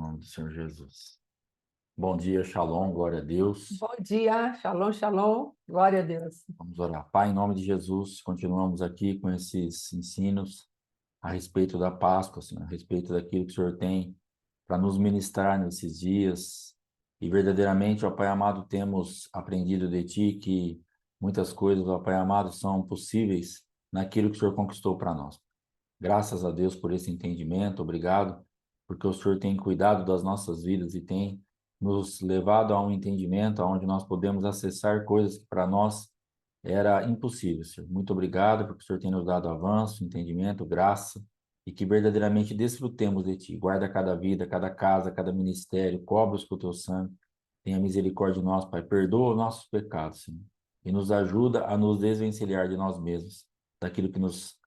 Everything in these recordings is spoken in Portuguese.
nome do Senhor Jesus. Bom dia, Shalom, glória a Deus. Bom dia, shalom, shalom, glória a Deus. Vamos orar. Pai, em nome de Jesus, continuamos aqui com esses ensinos a respeito da Páscoa, Senhor, a respeito daquilo que o Senhor tem para nos ministrar nesses dias. E verdadeiramente, ó Pai amado, temos aprendido de Ti que muitas coisas, ó Pai amado, são possíveis naquilo que o Senhor conquistou para nós. Graças a Deus por esse entendimento, obrigado, porque o Senhor tem cuidado das nossas vidas e tem nos levado a um entendimento onde nós podemos acessar coisas que para nós era impossível, Senhor. Muito obrigado, porque o Senhor tem nos dado avanço, entendimento, graça, e que verdadeiramente desfrutemos de Ti. Guarda cada vida, cada casa, cada ministério, cobre-os com o Teu sangue, tenha misericórdia de nós, Pai. Perdoa os nossos pecados, Senhor, e nos ajuda a nos desvencilhar de nós mesmos, daquilo que nos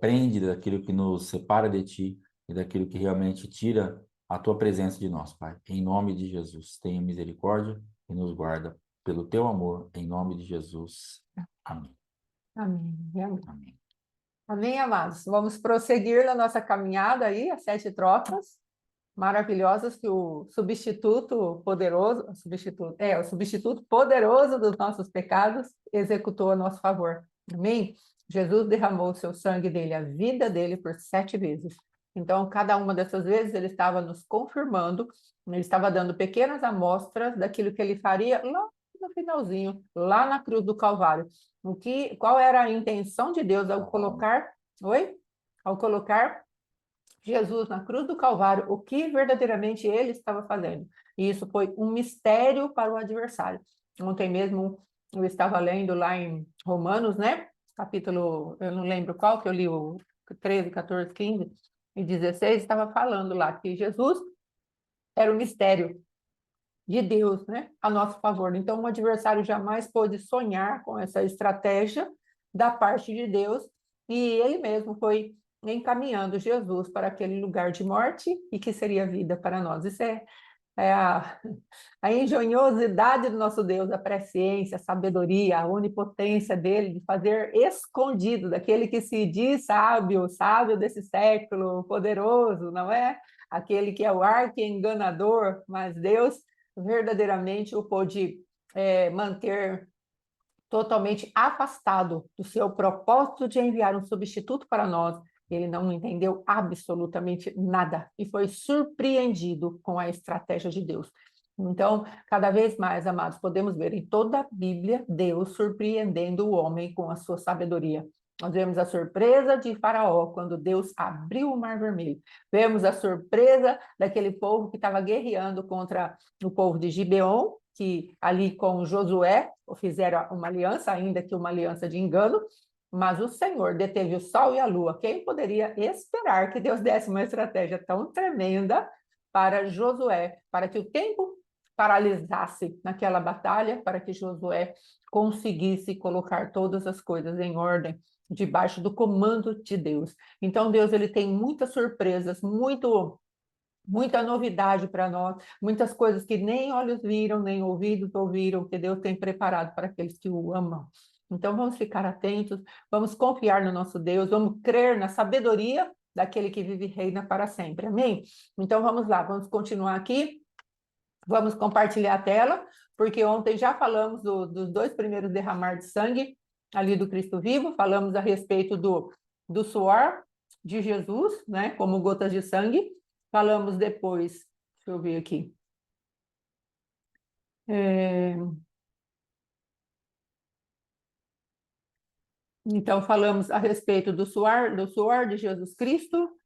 prende, daquilo que nos separa de Ti e daquilo que realmente tira a Tua presença de nós, Pai. Em nome de Jesus, tenha misericórdia e nos guarda pelo Teu amor, em nome de Jesus. Amém. Amém, amém. Amém. Amém, amados. Vamos prosseguir na nossa caminhada aí, as 7 trocas maravilhosas que o substituto poderoso, o substituto poderoso dos nossos pecados executou a nosso favor. Amém? Jesus derramou o seu sangue dele, a vida dele, por 7 vezes. Então, cada uma dessas vezes ele estava nos confirmando, ele estava dando pequenas amostras daquilo que ele faria lá no finalzinho, lá na cruz do Calvário. Qual era a intenção de Deus ao colocar, Ao colocar Jesus na cruz do Calvário, o que verdadeiramente ele estava fazendo. E isso foi um mistério para o adversário. Ontem mesmo eu estava lendo lá em Romanos, né? Capítulo, eu não lembro qual, que eu li o 13, 14, 15 e 16, estava falando lá que Jesus era o mistério de Deus, né, a nosso favor. Então, o adversário jamais pôde sonhar com essa estratégia da parte de Deus, e ele mesmo foi encaminhando Jesus para aquele lugar de morte e que seria vida para nós. Isso é a engenhosidade do nosso Deus, a presciência, a sabedoria, a onipotência dele, de fazer escondido daquele que se diz sábio, sábio desse século, poderoso, não é? Aquele que é o arqui-enganador, mas Deus verdadeiramente o pôde manter totalmente afastado do seu propósito de enviar um substituto para nós. Ele não entendeu absolutamente nada e foi surpreendido com a estratégia de Deus. Então, cada vez mais, amados, podemos ver em toda a Bíblia Deus surpreendendo o homem com a sua sabedoria. Nós vemos a surpresa de Faraó quando Deus abriu o Mar Vermelho. Vemos a surpresa daquele povo que estava guerreando contra o povo de Gibeon, que ali com Josué fizeram uma aliança, ainda que uma aliança de engano, mas o Senhor deteve o sol e a lua. Quem poderia esperar que Deus desse uma estratégia tão tremenda para Josué, para que o tempo paralisasse naquela batalha, para que Josué conseguisse colocar todas as coisas em ordem debaixo do comando de Deus. Então Deus ele tem muitas surpresas, muita novidade para nós, muitas coisas que nem olhos viram, nem ouvidos ouviram, que Deus tem preparado para aqueles que o amam. Então vamos ficar atentos, vamos confiar no nosso Deus, vamos crer na sabedoria daquele que vive e reina para sempre. Amém? Então vamos lá, vamos continuar aqui. Vamos compartilhar a tela, porque ontem já falamos dos 2 primeiros derramar de sangue ali do Cristo vivo, falamos a respeito do suor de Jesus, né, como gotas de sangue. Falamos depois, deixa eu ver aqui. Então, falamos a respeito do suor de Jesus Cristo,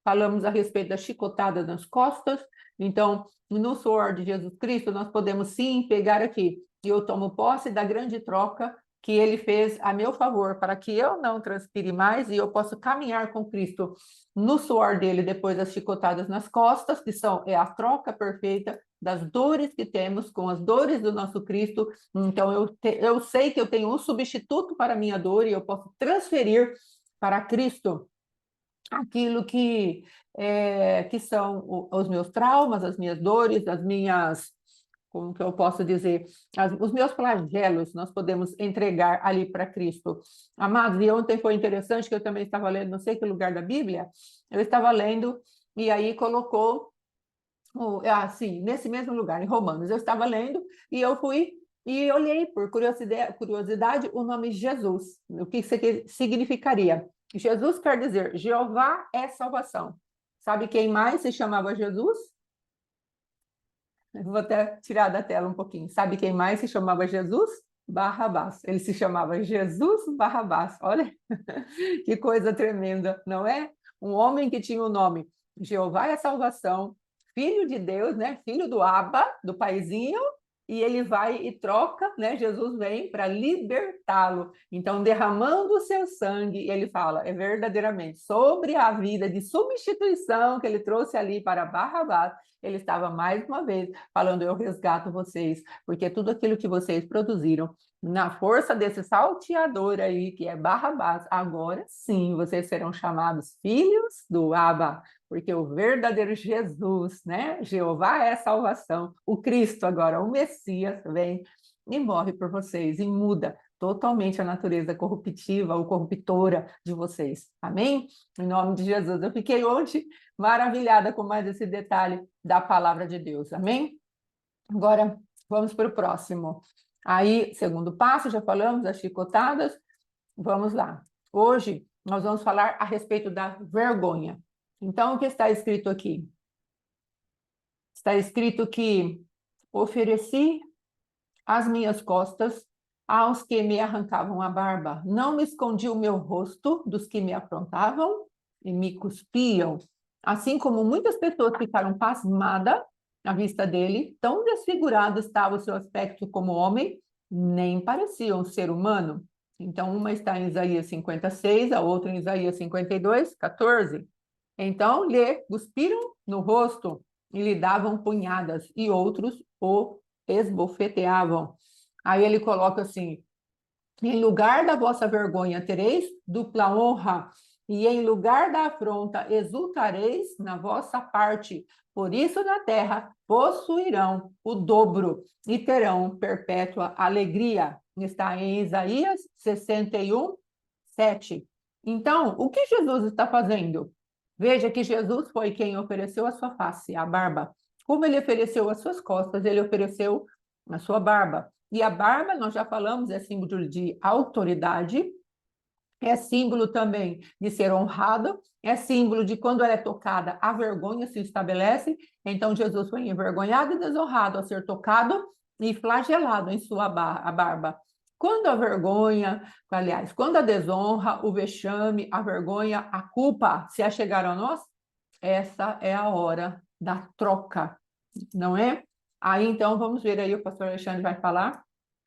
falamos a respeito da chicotada nas costas. Então, no suor de Jesus Cristo, nós podemos sim pegar aqui. E eu tomo posse da grande troca que ele fez a meu favor, para que eu não transpire mais e eu possa caminhar com Cristo no suor dele depois das chicotadas nas costas, que é a troca perfeita das dores que temos com as dores do nosso Cristo. Então, eu sei que eu tenho um substituto para a minha dor e eu posso transferir para Cristo aquilo que são os meus traumas, as minhas dores, como que eu posso dizer, os meus flagelos, nós podemos entregar ali para Cristo. Amados, e ontem foi interessante que eu também estava lendo, não sei que lugar da Bíblia, eu estava lendo, e aí colocou Sim, nesse mesmo lugar, em Romanos. Eu estava lendo e eu fui e olhei por curiosidade o nome Jesus. O que significaria? Jesus quer dizer Jeová é salvação. Sabe quem mais se chamava Jesus? Eu vou até tirar da tela um pouquinho. Sabe quem mais se chamava Jesus? Barrabás. Ele se chamava Jesus Barrabás. Olha que coisa tremenda, não é? Um homem que tinha o nome Jeová é a salvação, filho de Deus, né? Filho do Abba, do paizinho, e ele vai e troca, né? Jesus vem para libertá-lo. Então, derramando o seu sangue, ele fala, é verdadeiramente sobre a vida de substituição que ele trouxe ali para Barrabás, ele estava mais uma vez falando: eu resgato vocês, porque tudo aquilo que vocês produziram na força desse salteador aí, que é Barrabás, agora sim vocês serão chamados filhos do Abba, porque o verdadeiro Jesus, né? Jeová é salvação, o Cristo agora, o Messias, vem e morre por vocês e muda totalmente a natureza corruptiva ou corruptora de vocês. Amém? Em nome de Jesus. Eu fiquei ontem maravilhada com mais esse detalhe da palavra de Deus. Amém? Agora, vamos para o próximo. Aí, segundo passo, já falamos das chicotadas. Vamos lá. Hoje, nós vamos falar a respeito da vergonha. Então, o que está escrito aqui? Está escrito que ofereci as minhas costas aos que me arrancavam a barba. Não me escondi o meu rosto dos que me afrontavam e me cuspiam. Assim como muitas pessoas ficaram pasmadas à vista dele, tão desfigurado estava o seu aspecto como homem, nem parecia um ser humano. Então, uma está em Isaías 56, a outra em Isaías 52, 14. Então, lhe cuspiram no rosto e lhe davam punhadas, e outros o esbofeteavam. Aí ele coloca assim: em lugar da vossa vergonha tereis dupla honra, e em lugar da afronta exultareis na vossa parte. Por isso na terra possuirão o dobro e terão perpétua alegria. Está em Isaías 61, 7. Então, o que Jesus está fazendo? Veja que Jesus foi quem ofereceu a sua face, a barba. Como ele ofereceu as suas costas, ele ofereceu a sua barba. E a barba, nós já falamos, é símbolo de autoridade, é símbolo também de ser honrado, é símbolo de quando ela é tocada, a vergonha se estabelece. Então, Jesus foi envergonhado e desonrado ao ser tocado e flagelado em sua a barba. Quando a vergonha, aliás, quando a desonra, o vexame, a vergonha, a culpa se achegaram a nós, essa é a hora da troca, não é? Aí, então, vamos ver aí, o pastor Alexandre vai falar,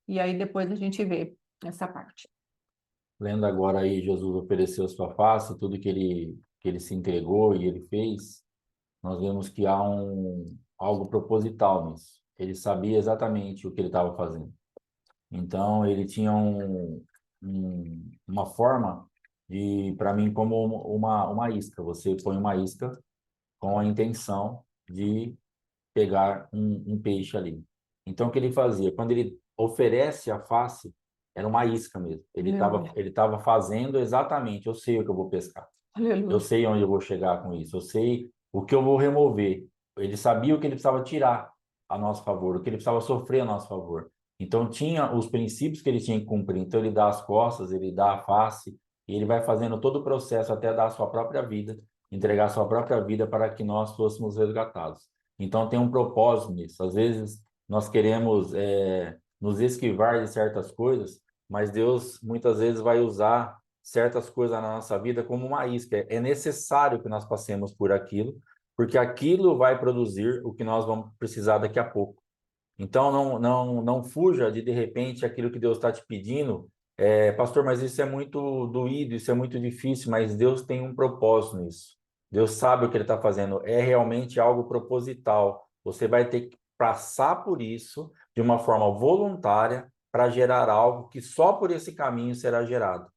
e aí depois a gente vê essa parte. Lendo agora aí, Jesus ofereceu sua face, tudo que ele se entregou e ele fez, nós vemos que há algo proposital nisso. Ele sabia exatamente o que ele estava fazendo. Então, ele tinha uma forma de, para mim, como uma isca. Você põe uma isca com a intenção de pegar um peixe ali. Então, o que ele fazia? Quando ele oferece a face, era uma isca mesmo. Aleluia. Ele tava fazendo exatamente, eu sei o que eu vou pescar. Eu Aleluia. sei onde eu vou chegar com isso. Eu sei o que eu vou remover. Ele sabia o que ele precisava tirar a nosso favor, o que ele precisava sofrer a nosso favor. Então, tinha os princípios que ele tinha que cumprir. Então, ele dá as costas, ele dá a face, e ele vai fazendo todo o processo até dar a sua própria vida, entregar a sua própria vida para que nós fôssemos resgatados. Então, tem um propósito nisso. Às vezes, nós queremos nos esquivar de certas coisas, mas Deus muitas vezes vai usar certas coisas na nossa vida como uma isca. É necessário que nós passemos por aquilo, porque aquilo vai produzir o que nós vamos precisar daqui a pouco. Então, não fuja de repente, aquilo que Deus está te pedindo. Pastor, mas isso é muito doído, isso é muito difícil, mas Deus tem um propósito nisso. Deus sabe o que Ele está fazendo. É realmente algo proposital. Você vai ter que passar por isso de uma forma voluntária para gerar algo que só por esse caminho será gerado.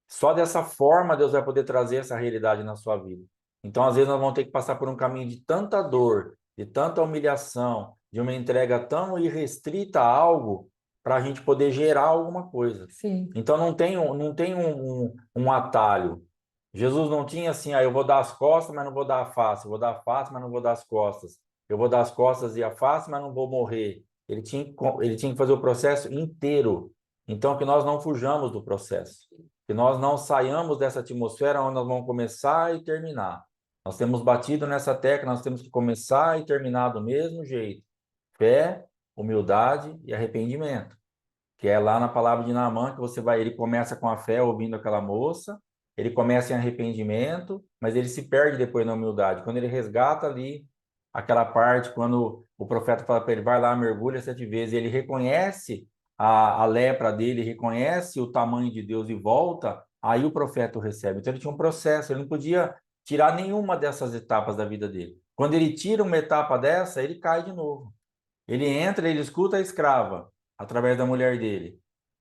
Só dessa forma Deus vai poder trazer essa realidade na sua vida. Então, às vezes, nós vamos ter que passar por um caminho de tanta dor, de tanta humilhação, de uma entrega tão irrestrita a algo, para a gente poder gerar alguma coisa. Sim. Então, não tem um atalho. Jesus não tinha assim, eu vou dar as costas, mas não vou dar a face. Eu vou dar a face, mas não vou dar as costas. eu vou dar as costas e a face, mas não vou morrer. Ele tinha que fazer o processo inteiro. Então, que nós não fujamos do processo. Que nós não saiamos dessa atmosfera onde nós vamos começar e terminar. Nós temos batido nessa tecla, nós temos que começar e terminar do mesmo jeito. Fé, humildade e arrependimento. Que é lá na palavra de Naamã que você vai, ele começa com a fé ouvindo aquela moça, ele começa em arrependimento, mas ele se perde depois na humildade. Quando ele resgata ali aquela parte, quando o profeta fala para ele, vai lá, mergulha 7 vezes, ele reconhece a lepra dele, reconhece o tamanho de Deus e volta, aí o profeta o recebe. Então ele tinha um processo, ele não podia tirar nenhuma dessas etapas da vida dele. Quando ele tira uma etapa dessa, ele cai de novo. Ele entra, ele escuta a escrava através da mulher dele.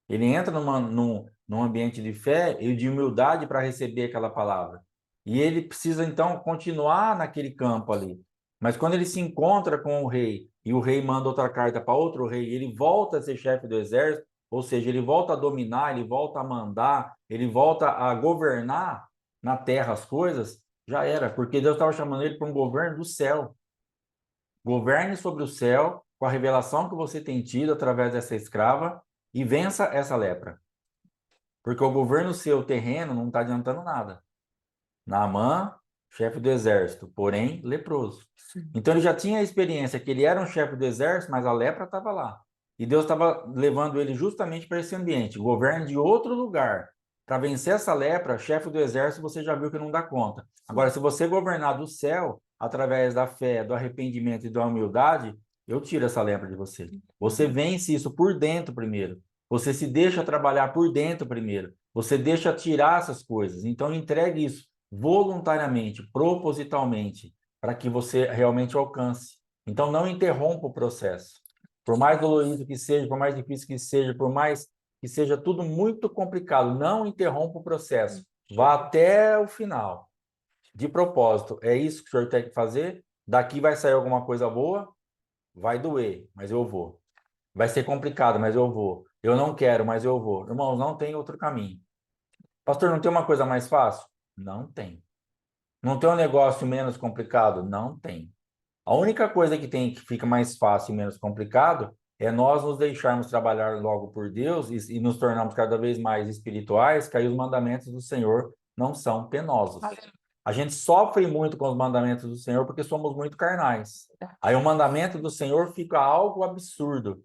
Ele entra num ambiente de fé e de humildade para receber aquela palavra. E ele precisa, então, continuar naquele campo ali. Mas quando ele se encontra com o rei e o rei manda outra carta para outro rei, ele volta a ser chefe do exército, ou seja, ele volta a dominar, ele volta a mandar, ele volta a governar na terra as coisas, já era, porque Deus estava chamando ele para um governo do céu. Governe sobre o céu com a revelação que você tem tido através dessa escrava e vença essa lepra. Porque o governo seu terreno não está adiantando nada. Naamã, chefe do exército, porém leproso. Então ele já tinha a experiência que ele era um chefe do exército, mas a lepra estava lá. E Deus estava levando ele justamente para esse ambiente, governo de outro lugar. Para vencer essa lepra, chefe do exército, você já viu que não dá conta. Agora, se você governar do céu, através da fé, do arrependimento e da humildade, eu tiro essa lepra de você. Você vence isso por dentro primeiro. Você se deixa trabalhar por dentro primeiro. Você deixa tirar essas coisas. Então, entregue isso voluntariamente, propositalmente, para que você realmente alcance. Então, não interrompa o processo. Por mais dolorido que seja, por mais difícil que seja, por mais que seja tudo muito complicado, não interrompa o processo. Vá até o final. De propósito, é isso que o senhor tem que fazer? Daqui vai sair alguma coisa boa? Vai doer, mas eu vou. Vai ser complicado, mas eu vou. Eu não quero, mas eu vou. Irmãos, não tem outro caminho. Pastor, não tem uma coisa mais fácil? Não tem. Não tem um negócio menos complicado? Não tem. A única coisa que tem que fica mais fácil e menos complicado é nós nos deixarmos trabalhar logo por Deus e nos tornarmos cada vez mais espirituais, que aí os mandamentos do Senhor não são penosos. A gente sofre muito com os mandamentos do Senhor porque somos muito carnais. Aí o mandamento do Senhor fica algo absurdo.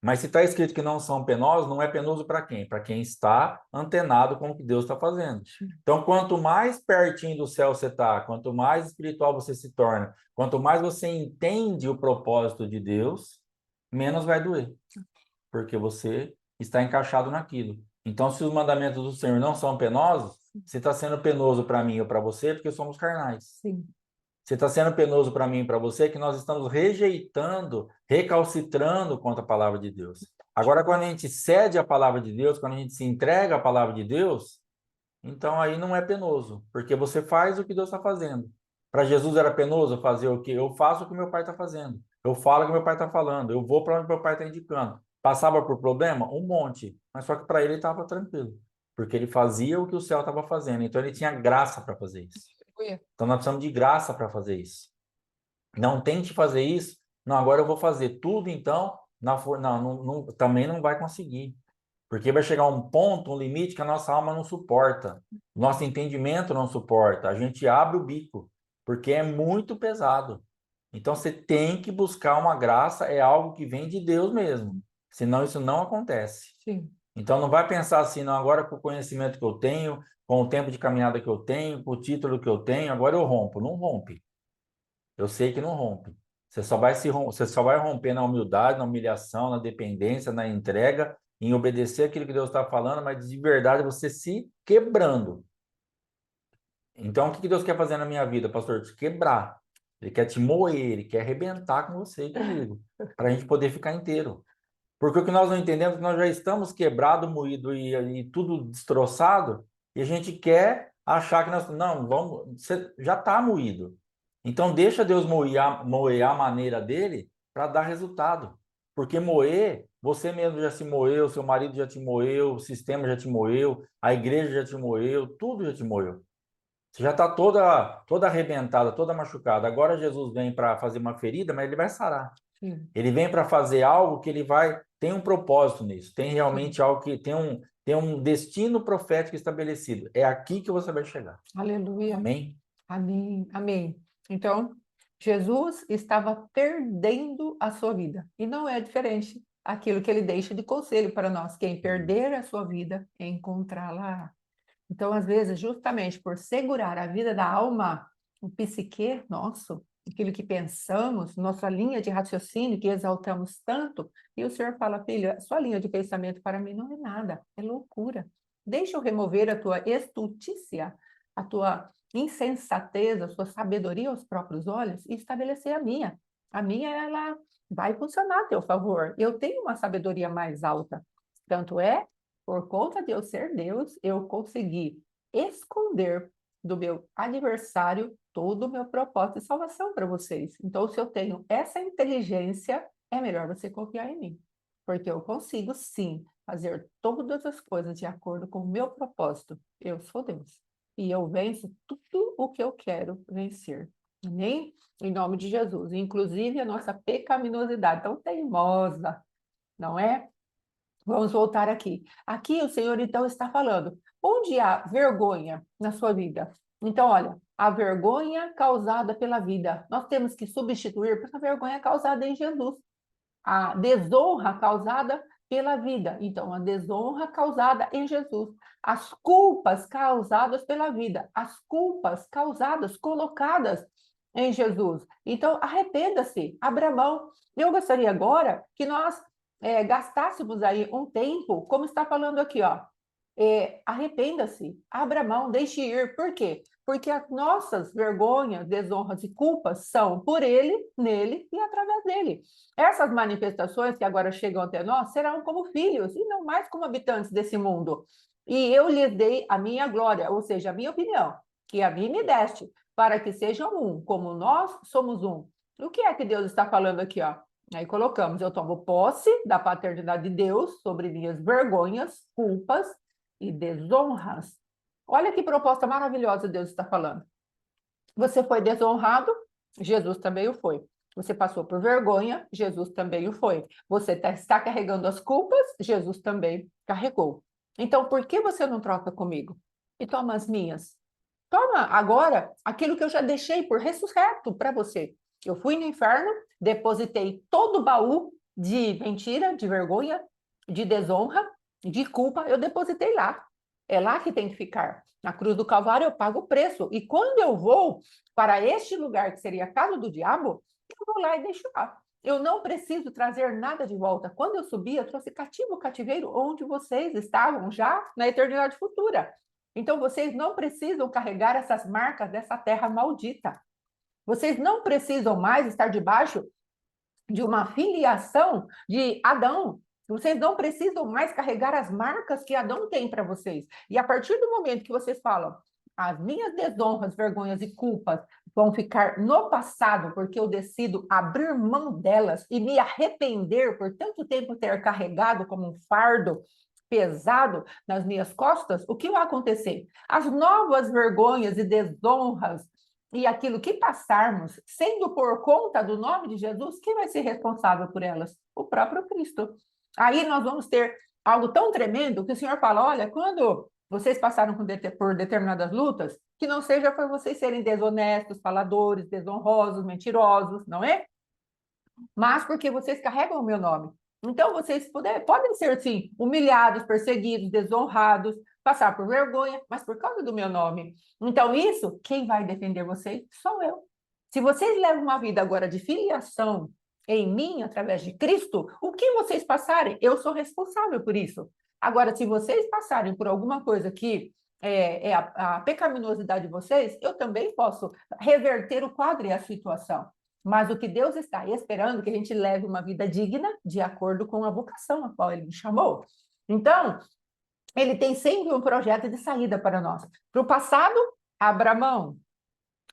Mas se está escrito que não são penosos, não é penoso para quem? Para quem está antenado com o que Deus está fazendo. Então, quanto mais pertinho do céu você está, quanto mais espiritual você se torna, quanto mais você entende o propósito de Deus, menos vai doer, porque você está encaixado naquilo. Então, se os mandamentos do Senhor não são penosos, você está sendo penoso para mim ou para você, porque somos carnais. Sim. Você está sendo penoso para mim e para você, que nós estamos rejeitando, recalcitrando contra a palavra de Deus. Agora, quando a gente cede a palavra de Deus, quando a gente se entrega à palavra de Deus, então aí não é penoso, porque você faz o que Deus está fazendo. Para Jesus era penoso fazer o que? Eu faço o que meu pai está fazendo. Eu falo o que meu pai está falando. Eu vou para onde meu pai está indicando. Passava por problema? Um monte. Mas só que para ele estava tranquilo, porque ele fazia o que o céu estava fazendo. Então ele tinha graça para fazer isso. Então nós precisamos de graça para fazer isso. Não tente fazer isso. Não, agora eu vou fazer tudo, então, também não vai conseguir. Porque vai chegar um ponto, um limite que a nossa alma não suporta. Nosso entendimento não suporta. A gente abre o bico, porque é muito pesado. Então você tem que buscar uma graça, é algo que vem de Deus mesmo. Senão isso não acontece. Sim. Então não vai pensar assim, não, agora com o conhecimento que eu tenho, com o tempo de caminhada que eu tenho, com o título que eu tenho, agora eu rompo. Não rompe. Eu sei que não rompe. Você só vai romper na humildade, na humilhação, na dependência, na entrega, em obedecer aquilo que Deus está falando, mas de verdade você se quebrando. Então, o que Deus quer fazer na minha vida, pastor? Te quebrar. Ele quer te moer, ele quer arrebentar com você e comigo, para a gente poder ficar inteiro. Porque o que nós não entendemos é que nós já estamos quebrado, moído e tudo destroçado, e a gente quer achar que nós. Não, vamos. Você já está moído. Então, deixa Deus moer a maneira dele para dar resultado. Porque moer, você mesmo já se moeu, seu marido já te moeu, o sistema já te moeu, a igreja já te moeu, tudo já te moeu. Você já está toda arrebentada, toda machucada. Agora Jesus vem para fazer uma ferida, mas ele vai sarar. Sim, Ele vem para fazer algo que ele vai. Tem um propósito nisso. Tem sim. realmente algo que tem um destino profético estabelecido. É aqui que você vai chegar. Aleluia. Amém? Amém. Amém. Então, Jesus estava perdendo a sua vida. E não é diferente aquilo que ele deixa de conselho para nós. Quem perder a sua vida, encontrá-la. Então, às vezes, justamente por segurar a vida da alma, o psique nosso, aquilo que pensamos, nossa linha de raciocínio que exaltamos tanto, e o Senhor fala, filha, sua linha de pensamento para mim não é nada, é loucura. Deixa eu remover a tua estultícia, a tua insensatez, a sua sabedoria aos próprios olhos e estabelecer a minha. A minha, ela vai funcionar a teu favor. Eu tenho uma sabedoria mais alta. Tanto é por conta de eu ser Deus, eu consegui esconder do meu adversário todo o meu propósito de salvação para vocês. Então, se eu tenho essa inteligência, é melhor você confiar em mim, porque eu consigo sim fazer todas as coisas de acordo com o meu propósito. Eu sou Deus e eu venço tudo o que eu quero vencer. Amém? Em nome de Jesus, inclusive a nossa pecaminosidade tão teimosa, não é? Vamos voltar aqui. Aqui o Senhor então está falando, onde há vergonha na sua vida? Então, olha, a vergonha causada pela vida, nós temos que substituir pela vergonha causada em Jesus. A desonra causada pela vida. Então, a desonra causada em Jesus. As culpas causadas pela vida. As culpas causadas, colocadas em Jesus. Então, arrependa-se, abra mão. Eu gostaria agora que nós gastássemos aí um tempo, como está falando aqui, ó. Arrependa-se, abra mão, deixe ir. Por quê? Porque as nossas vergonhas, desonras e culpas são por ele, nele e através dele. Essas manifestações que agora chegam até nós serão como filhos e não mais como habitantes desse mundo. E eu lhes dei a minha glória, ou seja, a minha opinião, que a mim me deste, para que sejam um, como nós somos um. O que é que Deus está falando aqui, ó? Aí colocamos, eu tomo posse da paternidade de Deus sobre minhas vergonhas, culpas e desonras. Olha que proposta maravilhosa Deus está falando. Você foi desonrado, Jesus também o foi. Você passou por vergonha, Jesus também o foi. Você está carregando as culpas, Jesus também carregou. Então, por que você não troca comigo? E toma as minhas. Toma agora aquilo que eu já deixei por ressurreto para você. Eu fui no inferno, depositei todo o baú de mentira, de vergonha, de desonra, de culpa, eu depositei lá. É lá que tem que ficar. Na cruz do Calvário eu pago o preço. E quando eu vou para este lugar, que seria a casa do diabo, eu vou lá e deixo lá. Eu não preciso trazer nada de volta. Quando eu subi, eu trouxe cativo o cativeiro onde vocês estavam já na eternidade futura. Então, vocês não precisam carregar essas marcas dessa terra maldita. Vocês não precisam mais estar debaixo de uma filiação de Adão. Vocês não precisam mais carregar as marcas que Adão tem para vocês. E a partir do momento que vocês falam, as minhas desonras, vergonhas e culpas vão ficar no passado, porque eu decido abrir mão delas e me arrepender por tanto tempo ter carregado como um fardo pesado nas minhas costas, o que vai acontecer? As novas vergonhas e desonras e aquilo que passarmos, sendo por conta do nome de Jesus, quem vai ser responsável por elas? O próprio Cristo. Aí nós vamos ter algo tão tremendo que o Senhor fala: olha, quando vocês passaram por determinadas lutas, que não seja por vocês serem desonestos, faladores, desonrosos, mentirosos, não é? Mas porque vocês carregam o meu nome. Então, vocês podem ser, sim, humilhados, perseguidos, desonrados, passar por vergonha, mas por causa do meu nome. Então, isso, quem vai defender vocês? Sou eu. Se vocês levam uma vida agora de filiação em mim, através de Cristo, o que vocês passarem, eu sou responsável por isso. Agora, se vocês passarem por alguma coisa que é a pecaminosidade de vocês, eu também posso reverter o quadro e a situação. Mas o que Deus está esperando é que a gente leve uma vida digna de acordo com a vocação a qual Ele me chamou. Então, Ele tem sempre um projeto de saída para nós. Para o passado, abra mão,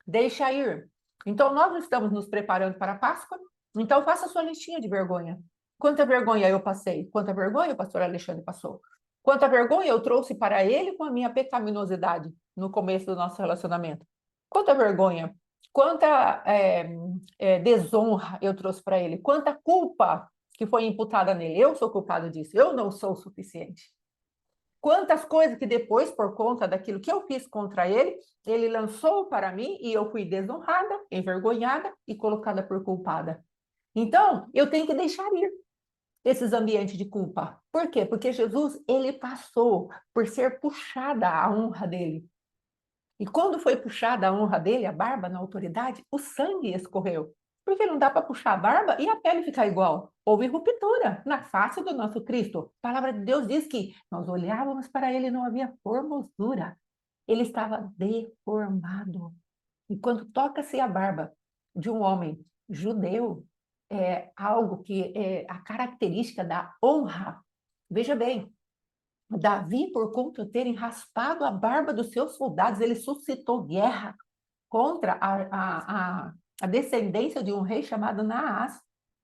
deixa ir. Então, nós estamos nos preparando para a Páscoa, então faça a sua listinha de vergonha. Quanta vergonha eu passei? Quanta vergonha o pastor Alexandre passou? Quanta vergonha eu trouxe para ele com a minha pecaminosidade no começo do nosso relacionamento. Quanta vergonha, quanta desonra eu trouxe para ele, quanta culpa que foi imputada nele. Eu sou culpado disso, eu não sou o suficiente. Quantas coisas que depois, por conta daquilo que eu fiz contra ele, ele lançou para mim e eu fui desonrada, envergonhada e colocada por culpada. Então, eu tenho que deixar ir esses ambientes de culpa. Por quê? Porque Jesus, ele passou por ser puxada a honra dele. E quando foi puxada a honra dele, a barba na autoridade, o sangue escorreu. Porque não dá para puxar a barba e a pele ficar igual. Houve ruptura na face do nosso Cristo. A palavra de Deus diz que nós olhávamos para ele e não havia formosura. Ele estava deformado. E quando toca-se a barba de um homem judeu, é algo que é a característica da honra. Veja bem, Davi, por conta de terem raspado a barba dos seus soldados, ele suscitou guerra contra a descendência de um rei chamado Naás.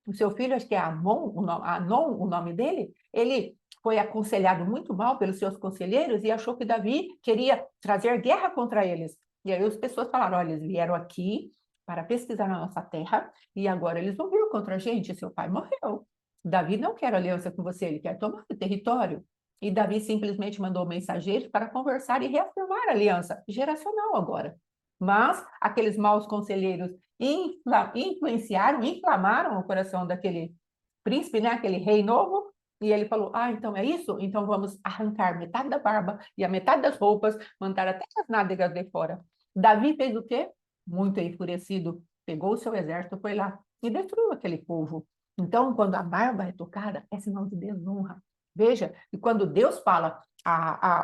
O seu filho, acho que é Anon, o nome dele, ele foi aconselhado muito mal pelos seus conselheiros e achou que Davi queria trazer guerra contra eles. E aí as pessoas falaram, olha, eles vieram aqui para pesquisar na nossa terra e agora eles vão vir contra a gente, seu pai morreu. Davi não quer aliança com você, ele quer tomar o território. E Davi simplesmente mandou mensageiros para conversar e reafirmar a aliança geracional agora. Mas aqueles maus conselheiros influenciaram, inflamaram o coração daquele príncipe, né? Aquele rei novo, e ele falou, então é isso? Então vamos arrancar metade da barba e a metade das roupas, mandar até as nádegas de fora. Davi fez o quê? Muito enfurecido, pegou o seu exército, foi lá e destruiu aquele povo. Então, quando a barba é tocada, é sinal de desonra. Veja, e quando Deus fala,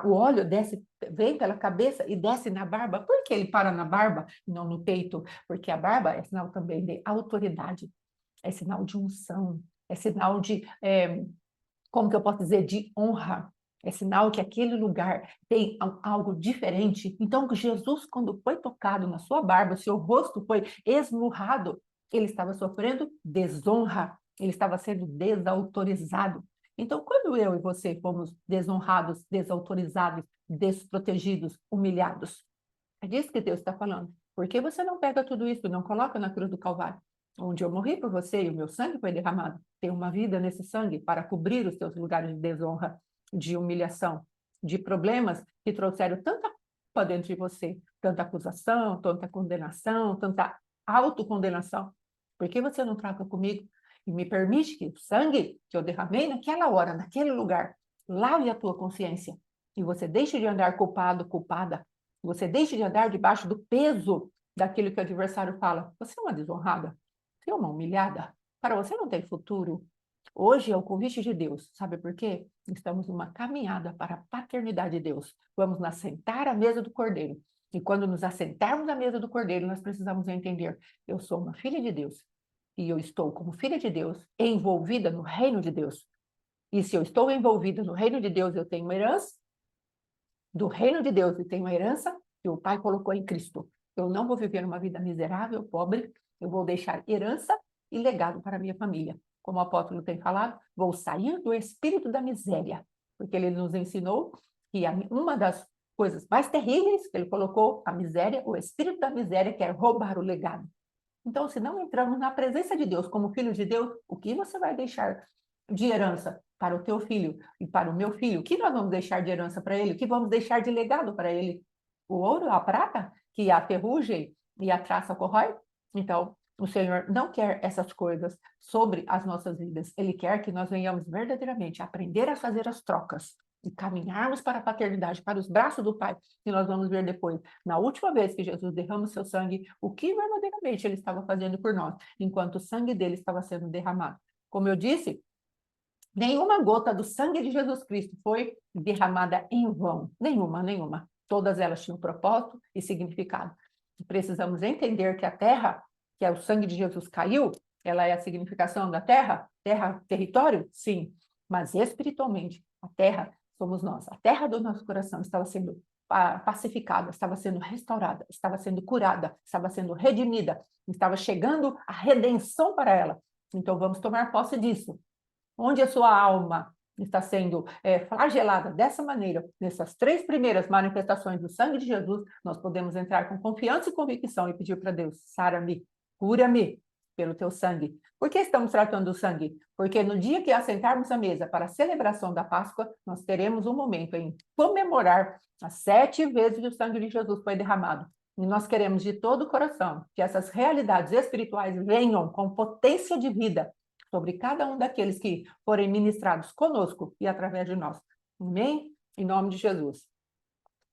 o óleo desce, vem pela cabeça e desce na barba, por que ele para na barba e não no peito? Porque a barba é sinal também de autoridade, é sinal de unção, é sinal de, como que eu posso dizer, de honra. É sinal que aquele lugar tem algo diferente. Então, Jesus, quando foi tocado na sua barba, seu rosto foi esmurrado, ele estava sofrendo desonra, ele estava sendo desautorizado. Então, quando eu e você fomos desonrados, desautorizados, desprotegidos, humilhados, é disso que Deus está falando. Por que você não pega tudo isso e não coloca na cruz do Calvário? Onde eu morri por você e o meu sangue foi derramado. Tem uma vida nesse sangue para cobrir os seus lugares de desonra, de humilhação, de problemas que trouxeram tanta culpa dentro de você, tanta acusação, tanta condenação, tanta autocondenação. Por que você não troca comigo e me permite que o sangue que eu derramei naquela hora, naquele lugar, lave a tua consciência e você deixe de andar culpado, culpada, você deixe de andar debaixo do peso daquilo que o adversário fala. Você é uma desonrada, você é uma humilhada, para você não tem futuro. Hoje é o convite de Deus, sabe por quê? Estamos numa caminhada para a paternidade de Deus. Vamos nos assentar à mesa do Cordeiro. E quando nos assentarmos à mesa do Cordeiro, nós precisamos entender, eu sou uma filha de Deus, e eu estou como filha de Deus, envolvida no reino de Deus. E se eu estou envolvida no reino de Deus, eu tenho uma herança do reino de Deus e tenho uma herança que o Pai colocou em Cristo. Eu não vou viver uma vida miserável, pobre, eu vou deixar herança e legado para a minha família. Como o apóstolo tem falado, vou sair do espírito da miséria, porque ele nos ensinou que uma das coisas mais terríveis que ele colocou, a miséria, o espírito da miséria quer roubar o legado. Então, se não entramos na presença de Deus como filho de Deus, o que você vai deixar de herança para o teu filho e para o meu filho? O que nós vamos deixar de herança para ele? O que vamos deixar de legado para ele? O ouro, a prata, que a ferrugem e a traça corrói? Então, o Senhor não quer essas coisas sobre as nossas vidas. Ele quer que nós venhamos verdadeiramente aprender a fazer as trocas e caminharmos para a paternidade, para os braços do Pai, que nós vamos ver depois. Na última vez que Jesus derrama o seu sangue, o que verdadeiramente ele estava fazendo por nós, enquanto o sangue dele estava sendo derramado. Como eu disse, nenhuma gota do sangue de Jesus Cristo foi derramada em vão. Nenhuma, nenhuma. Todas elas tinham propósito e significado. Precisamos entender que a terra, que é o sangue de Jesus caiu, ela é a significação da terra? Terra, território? Sim. Mas espiritualmente, a terra somos nós. A terra do nosso coração estava sendo pacificada, estava sendo restaurada, estava sendo curada, estava sendo redimida, estava chegando a redenção para ela. Então vamos tomar posse disso. Onde a sua alma está sendo flagelada dessa maneira, nessas 3 primeiras manifestações do sangue de Jesus, nós podemos entrar com confiança e convicção e pedir para Deus: sara-me, cura-me pelo teu sangue. Por que estamos tratando do sangue? Porque no dia que assentarmos à mesa para a celebração da Páscoa, nós teremos um momento em comemorar as 7 vezes que o sangue de Jesus foi derramado. E nós queremos de todo o coração que essas realidades espirituais venham com potência de vida sobre cada um daqueles que forem ministrados conosco e através de nós. Amém? Em nome de Jesus.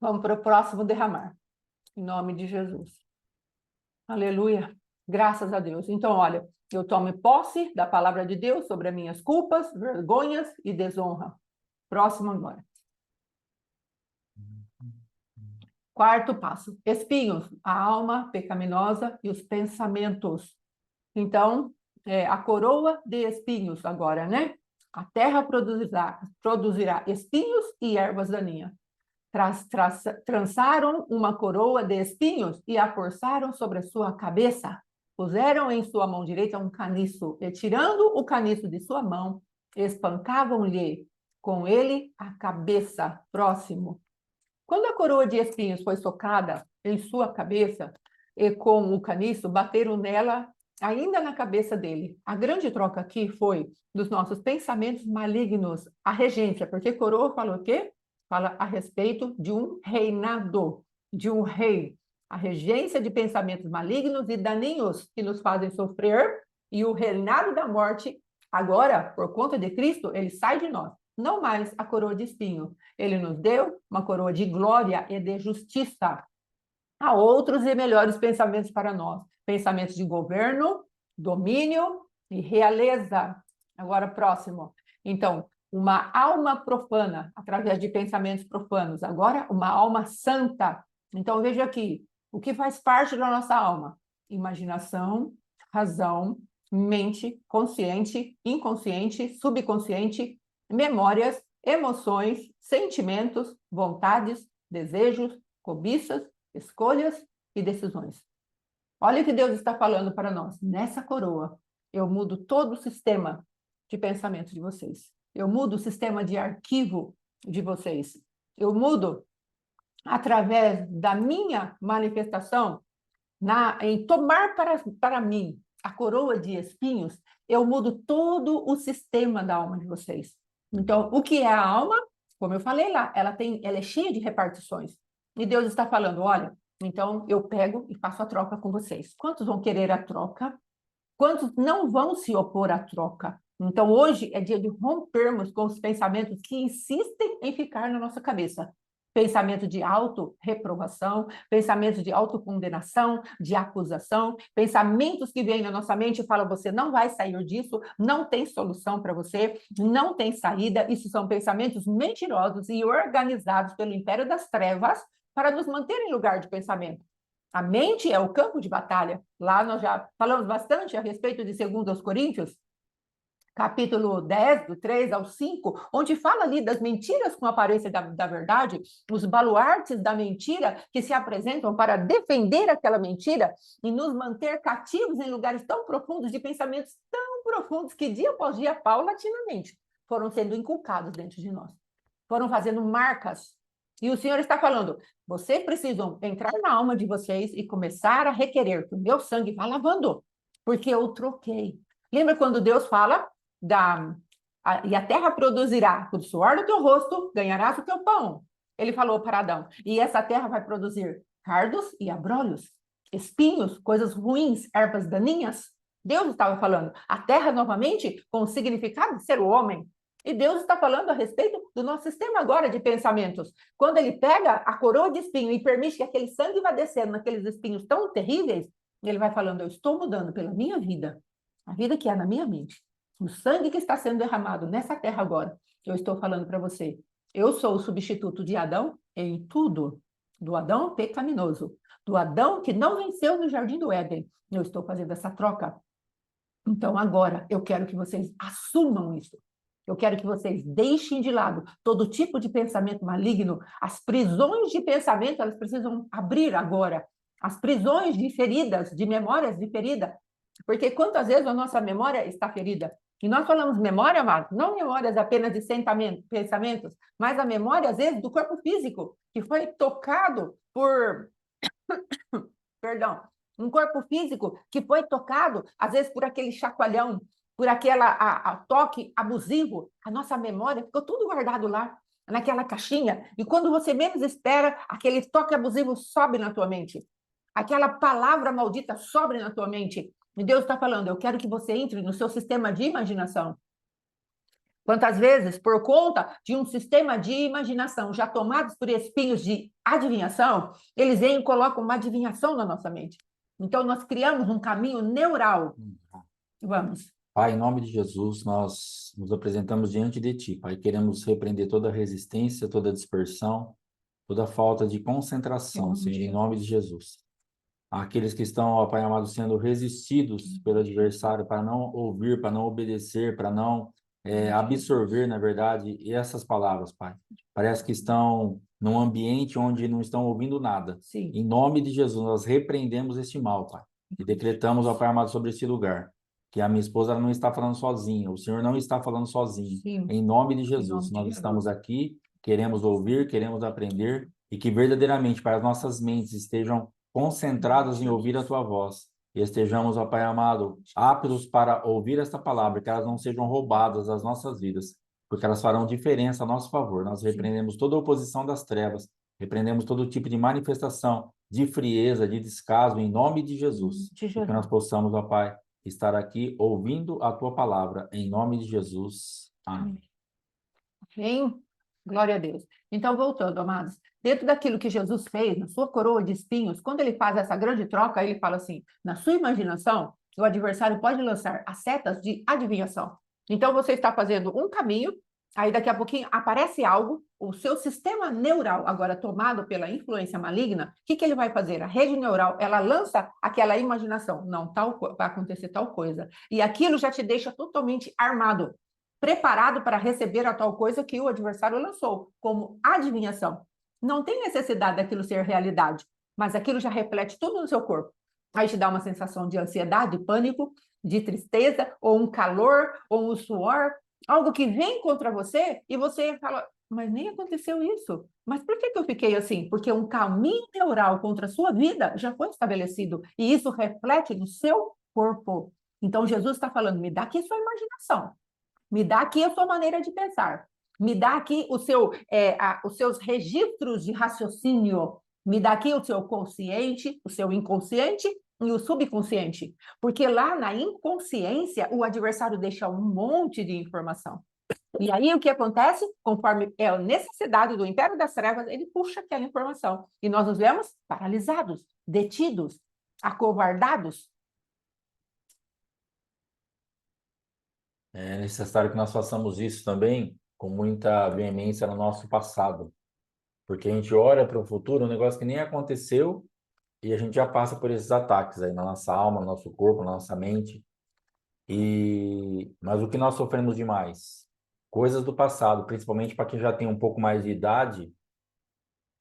Vamos para o próximo derramar. Em nome de Jesus. Aleluia. Graças a Deus. Então, olha, eu tomo posse da palavra de Deus sobre as minhas culpas, vergonhas e desonra. Próximo agora. 4º passo. Espinhos, a alma pecaminosa e os pensamentos. Então, a coroa de espinhos agora, né? A terra produzirá espinhos e ervas daninhas. Trançaram uma coroa de espinhos e a forçaram sobre a sua cabeça. Puseram em sua mão direita um caniço, e tirando o caniço de sua mão, espancavam-lhe com ele a cabeça. Próximo. Quando a coroa de espinhos foi socada em sua cabeça, e com o caniço, bateram nela ainda na cabeça dele. A grande troca aqui foi dos nossos pensamentos malignos, a regência, porque coroa fala o quê? Fala a respeito de um reinado, de um rei. A regência de pensamentos malignos e daninhos que nos fazem sofrer, e o reinado da morte, agora, por conta de Cristo, ele sai de nós. Não mais a coroa de espinho. Ele nos deu uma coroa de glória e de justiça. Há outros e melhores pensamentos para nós. Pensamentos de governo, domínio e realeza. Agora, próximo. Então, uma alma profana, através de pensamentos profanos. Agora, uma alma santa. Então, veja aqui, o que faz parte da nossa alma? Imaginação, razão, mente, consciente, inconsciente, subconsciente, memórias, emoções, sentimentos, vontades, desejos, cobiças, escolhas e decisões. Olha o que Deus está falando para nós. Nessa coroa, eu mudo todo o sistema de pensamento de vocês. Eu mudo o sistema de arquivo de vocês. Eu mudo através da minha manifestação em tomar para mim a coroa de espinhos, eu mudo todo o sistema da alma de vocês. Então, o que é a alma? Como eu falei lá, ela é cheia de repartições. E Deus está falando, olha, então eu pego e faço a troca com vocês. Quantos vão querer a troca? Quantos não vão se opor à troca? Então, hoje é dia de rompermos com os pensamentos que insistem em ficar na nossa cabeça. Pensamento de auto-reprovação, pensamentos de autocondenação, de acusação, pensamentos que vêm na nossa mente e falam, você não vai sair disso, não tem solução para você, não tem saída. Isso são pensamentos mentirosos e organizados pelo império das trevas para nos manter em lugar de pensamento. A mente é o campo de batalha. Lá nós já falamos bastante a respeito de 2 Coríntios, capítulo 10, do 3 ao 5, onde fala ali das mentiras com aparência da verdade, os baluartes da mentira que se apresentam para defender aquela mentira e nos manter cativos em lugares tão profundos, de pensamentos tão profundos que dia após dia, paulatinamente, foram sendo inculcados dentro de nós. Foram fazendo marcas. E o Senhor está falando, vocês precisam entrar na alma de vocês e começar a requerer que o meu sangue vá lavando, porque eu troquei. Lembra quando Deus fala, e a terra produzirá, do suor do teu rosto, ganharás o teu pão. Ele falou para Adão, e essa terra vai produzir cardos e abrolhos, espinhos, coisas ruins, ervas daninhas. Deus estava falando, a terra novamente com o significado de ser o homem. E Deus está falando a respeito do nosso sistema agora de pensamentos. Quando ele pega a coroa de espinho e permite que aquele sangue vá descendo naqueles espinhos tão terríveis, ele vai falando, eu estou mudando pela minha vida, a vida que há na minha mente. O sangue que está sendo derramado nessa terra agora, eu estou falando para você. Eu sou o substituto de Adão em tudo. Do Adão pecaminoso. Do Adão que não venceu no Jardim do Éden. Eu estou fazendo essa troca. Então, agora, eu quero que vocês assumam isso. Eu quero que vocês deixem de lado todo tipo de pensamento maligno. As prisões de pensamento, elas precisam abrir agora. As prisões de feridas, de memórias de ferida. Porque quantas vezes a nossa memória está ferida? E nós falamos memória, amado, não memórias apenas de pensamentos, mas a memória, às vezes, do corpo físico, que foi tocado por, perdão, um corpo físico que foi tocado, às vezes, por aquele chacoalhão, por aquele toque abusivo. A nossa memória ficou tudo guardado lá, naquela caixinha. E quando você menos espera, aquele toque abusivo sobe na tua mente. Aquela palavra maldita sobe na tua mente. E Deus está falando, eu quero que você entre no seu sistema de imaginação. Quantas vezes, por conta de um sistema de imaginação já tomados por espinhos de adivinhação, eles vêm e colocam uma adivinhação na nossa mente. Então, nós criamos um caminho neural. Vamos. Pai, em nome de Jesus, nós nos apresentamos diante de Ti, Pai. Queremos repreender toda resistência, toda dispersão, toda falta de concentração, Senhor, em nome de Jesus. Aqueles que estão, ó Pai amado, sendo resistidos pelo adversário para não ouvir, para não obedecer, para não absorver, na verdade, essas palavras, Pai. Parece que estão num ambiente onde não estão ouvindo nada. Sim. Em nome de Jesus, nós repreendemos este mal, Pai. E decretamos, ó Pai amado, sobre este lugar, que a minha esposa ela não está falando sozinha, o Senhor não está falando sozinho. Sim. Em nome de Jesus, nós estamos aqui, queremos ouvir, queremos aprender, e que verdadeiramente, Pai, as nossas mentes estejam concentradas em ouvir a Tua voz, e estejamos, ó Pai amado, aptos para ouvir esta palavra, que elas não sejam roubadas das nossas vidas, porque elas farão diferença a nosso favor. Nós repreendemos toda oposição das trevas, repreendemos todo tipo de manifestação de frieza, de descaso, em nome de Jesus. E que nós possamos, ó Pai, estar aqui ouvindo a Tua palavra, em nome de Jesus. Amém. Amém. Glória a Deus. Então, voltando, amados, dentro daquilo que Jesus fez, na sua coroa de espinhos, quando ele faz essa grande troca, ele fala assim, na sua imaginação, o adversário pode lançar as setas de adivinhação. Então, você está fazendo um caminho, aí daqui a pouquinho aparece algo, o seu sistema neural, agora tomado pela influência maligna, o que ele vai fazer? A rede neural, ela lança aquela imaginação, não, vai acontecer tal coisa. E aquilo já te deixa totalmente armado, preparado para receber a tal coisa que o adversário lançou, como adivinhação. Não tem necessidade daquilo ser realidade, mas aquilo já reflete tudo no seu corpo. Aí te dá uma sensação de ansiedade, de pânico, de tristeza, ou um calor, ou um suor, algo que vem contra você e você fala, mas nem aconteceu isso. Mas por que eu fiquei assim? Porque um caminho neural contra a sua vida já foi estabelecido e isso reflete no seu corpo. Então Jesus está falando, me dá aqui sua imaginação. Me dá aqui a sua maneira de pensar. Me dá aqui os seus registros de raciocínio. Me dá aqui o seu consciente, o seu inconsciente e o subconsciente. Porque lá na inconsciência, o adversário deixa um monte de informação. E aí o que acontece? Conforme é a necessidade do império das trevas, ele puxa aquela informação. E nós nos vemos paralisados, detidos, acovardados. É necessário que nós façamos isso também com muita veemência no nosso passado, porque a gente olha para o futuro, um negócio que nem aconteceu, e a gente já passa por esses ataques aí na nossa alma, no nosso corpo, na nossa mente. Mas o que nós sofremos demais? Coisas do passado, principalmente para quem já tem um pouco mais de idade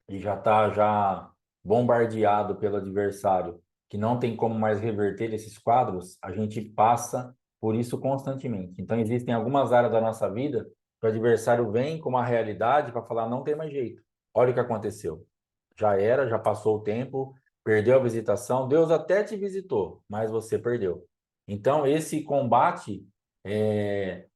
e já está já bombardeado pelo adversário, que não tem como mais reverter esses quadros, a gente passa por isso constantemente. Então, existem algumas áreas da nossa vida que o adversário vem com uma realidade para falar, não tem mais jeito. Olha o que aconteceu. Já era, já passou o tempo, perdeu a visitação, Deus até te visitou, mas você perdeu. Então, esse combate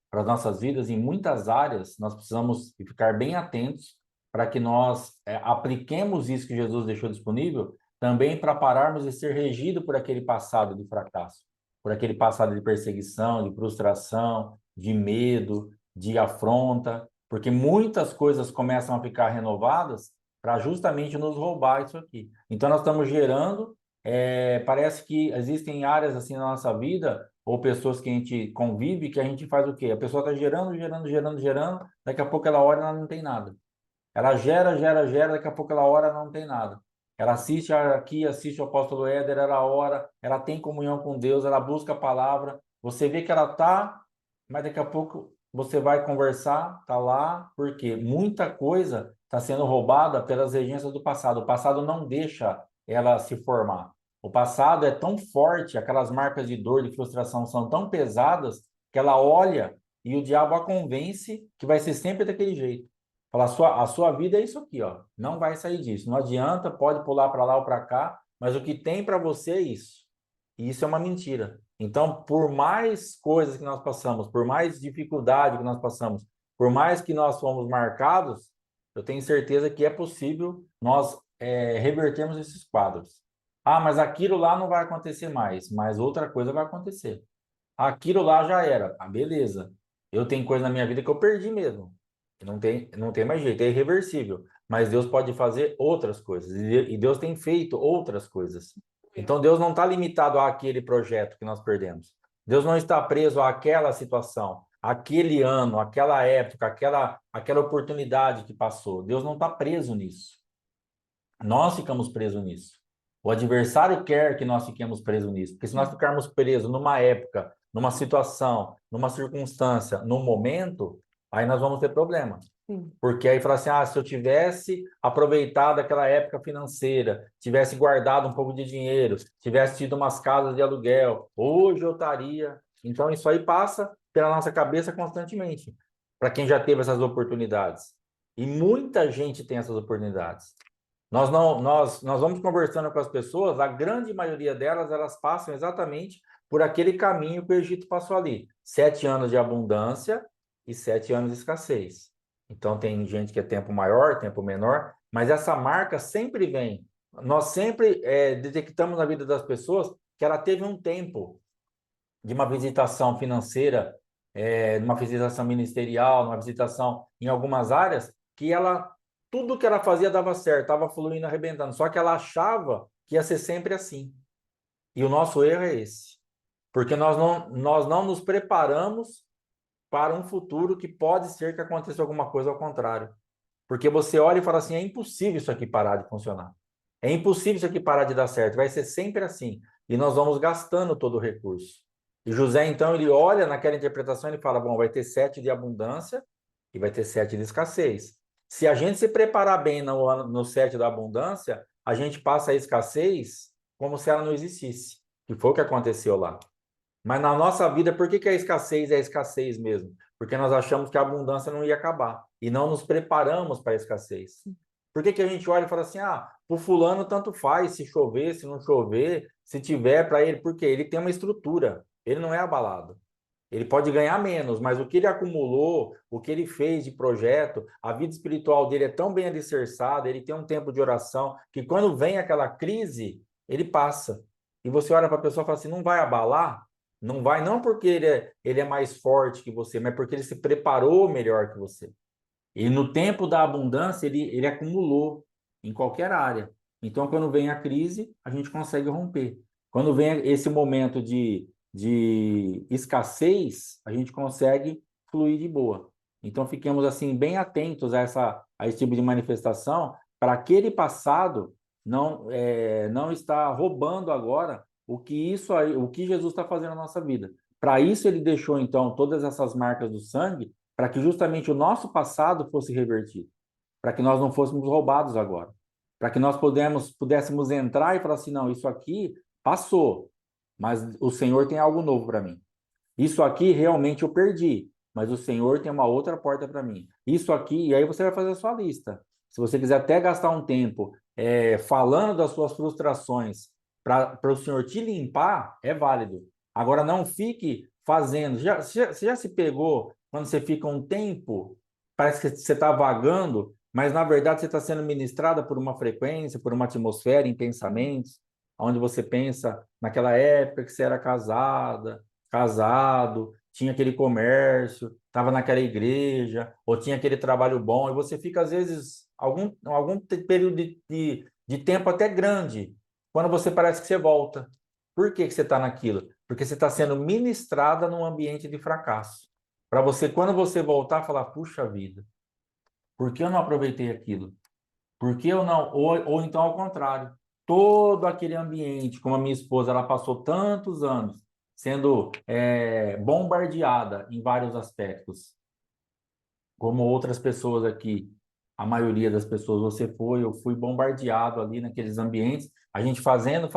para as nossas vidas, em muitas áreas, nós precisamos ficar bem atentos para que nós apliquemos isso que Jesus deixou disponível também para pararmos de ser regido por aquele passado de fracasso, por aquele passado de perseguição, de frustração, de medo, de afronta, porque muitas coisas começam a ficar renovadas para justamente nos roubar isso aqui. Então, nós estamos gerando, parece que existem áreas assim na nossa vida, ou pessoas que a gente convive, que a gente faz o quê? A pessoa está gerando, daqui a pouco ela olha e ela não tem nada. Ela gera, daqui a pouco ela ora, não tem nada. Ela assiste aqui, assiste o apóstolo Éder, ela ora, ela tem comunhão com Deus, ela busca a palavra. Você vê que ela está, mas daqui a pouco você vai conversar, tá lá, porque muita coisa está sendo roubada pelas regências do passado. O passado não deixa ela se formar. O passado é tão forte, aquelas marcas de dor, de frustração são tão pesadas, que ela olha e o diabo a convence que vai ser sempre daquele jeito. Fala, a sua vida é isso aqui, ó. Não vai sair disso. Não adianta, pode pular para lá ou para cá, mas o que tem para você é isso. E isso é uma mentira. Então, por mais coisas que nós passamos, por mais dificuldade que nós passamos, por mais que nós fomos marcados, eu tenho certeza que é possível nós revertermos esses quadros. Ah, mas aquilo lá não vai acontecer mais, mas outra coisa vai acontecer. Aquilo lá já era. Ah, beleza. Eu tenho coisa na minha vida que eu perdi mesmo. Não tem mais jeito, é irreversível. Mas Deus pode fazer outras coisas. E Deus tem feito outras coisas. Então Deus não está limitado àquele projeto que nós perdemos. Deus não está preso àquela situação, àquele ano, àquela época, aquela oportunidade que passou. Deus não está preso nisso. Nós ficamos presos nisso. O adversário quer que nós fiquemos presos nisso, porque se nós ficarmos presos numa época, numa situação, numa circunstância, num momento, aí nós vamos ter problema. Sim. Porque aí fala assim, se eu tivesse aproveitado aquela época financeira, tivesse guardado um pouco de dinheiro, tivesse tido umas casas de aluguel, hoje eu estaria. Então isso aí passa pela nossa cabeça constantemente, para quem já teve essas oportunidades. E muita gente tem essas oportunidades. Nós vamos conversando com as pessoas, a grande maioria delas, elas passam exatamente por aquele caminho que o Egito passou ali. 7 anos de abundância e 7 anos de escassez. Então, tem gente que é tempo maior, tempo menor, mas essa marca sempre vem. Nós sempre detectamos na vida das pessoas que ela teve um tempo de uma visitação financeira, de uma visitação ministerial, uma visitação em algumas áreas, que ela tudo que ela fazia dava certo, estava fluindo, arrebentando. Só que ela achava que ia ser sempre assim. E o nosso erro é esse. Porque nós não nos preparamos para um futuro que pode ser que aconteça alguma coisa ao contrário. Porque você olha e fala assim, é impossível isso aqui parar de funcionar. É impossível isso aqui parar de dar certo. Vai ser sempre assim. E nós vamos gastando todo o recurso. E José, então, ele olha naquela interpretação e ele fala, bom, vai ter 7 de abundância e vai ter 7 de escassez. Se a gente se preparar bem no 7 da abundância, a gente passa a escassez como se ela não existisse. Que foi o que aconteceu lá. Mas na nossa vida, por que a escassez é a escassez mesmo? Porque nós achamos que a abundância não ia acabar e não nos preparamos para a escassez. Por que a gente olha e fala assim, o fulano tanto faz, se chover, se não chover, se tiver para ele, porque ele tem uma estrutura, ele não é abalado. Ele pode ganhar menos, mas o que ele acumulou, o que ele fez de projeto, a vida espiritual dele é tão bem alicerçada, ele tem um tempo de oração, que quando vem aquela crise, ele passa. E você olha para a pessoa e fala assim, não vai abalar? Não vai, não porque ele é mais forte que você, mas porque ele se preparou melhor que você. E no tempo da abundância, ele acumulou em qualquer área. Então, quando vem a crise, a gente consegue romper. Quando vem esse momento de escassez, a gente consegue fluir de boa. Então, fiquemos assim bem atentos a esse tipo de manifestação, para aquele passado não está roubando agora o que Jesus está fazendo na nossa vida. Para isso, ele deixou, então, todas essas marcas do sangue, para que justamente o nosso passado fosse revertido, para que nós não fôssemos roubados agora, para que nós pudéssemos entrar e falar assim, não, isso aqui passou, mas o Senhor tem algo novo para mim. Isso aqui realmente eu perdi, mas o Senhor tem uma outra porta para mim. Isso aqui, e aí você vai fazer a sua lista. Se você quiser até gastar um tempo falando das suas frustrações para o Senhor te limpar, é válido. Agora, não fique fazendo. Você já se pegou quando você fica um tempo, parece que você está vagando, mas na verdade você está sendo ministrada por uma frequência, por uma atmosfera em pensamentos, onde você pensa naquela época que você era casado, tinha aquele comércio, estava naquela igreja, ou tinha aquele trabalho bom, e você fica, às vezes, algum período de tempo até grande, quando você parece que você volta. Por que você está naquilo? Porque você está sendo ministrada num ambiente de fracasso. Para você, quando você voltar, falar, puxa vida, por que eu não aproveitei aquilo? Por que eu não? Ou então, ao contrário, todo aquele ambiente, como a minha esposa, ela passou tantos anos sendo bombardeada em vários aspectos, como outras pessoas aqui, a maioria das pessoas, eu fui bombardeado ali naqueles ambientes, a gente fazendo,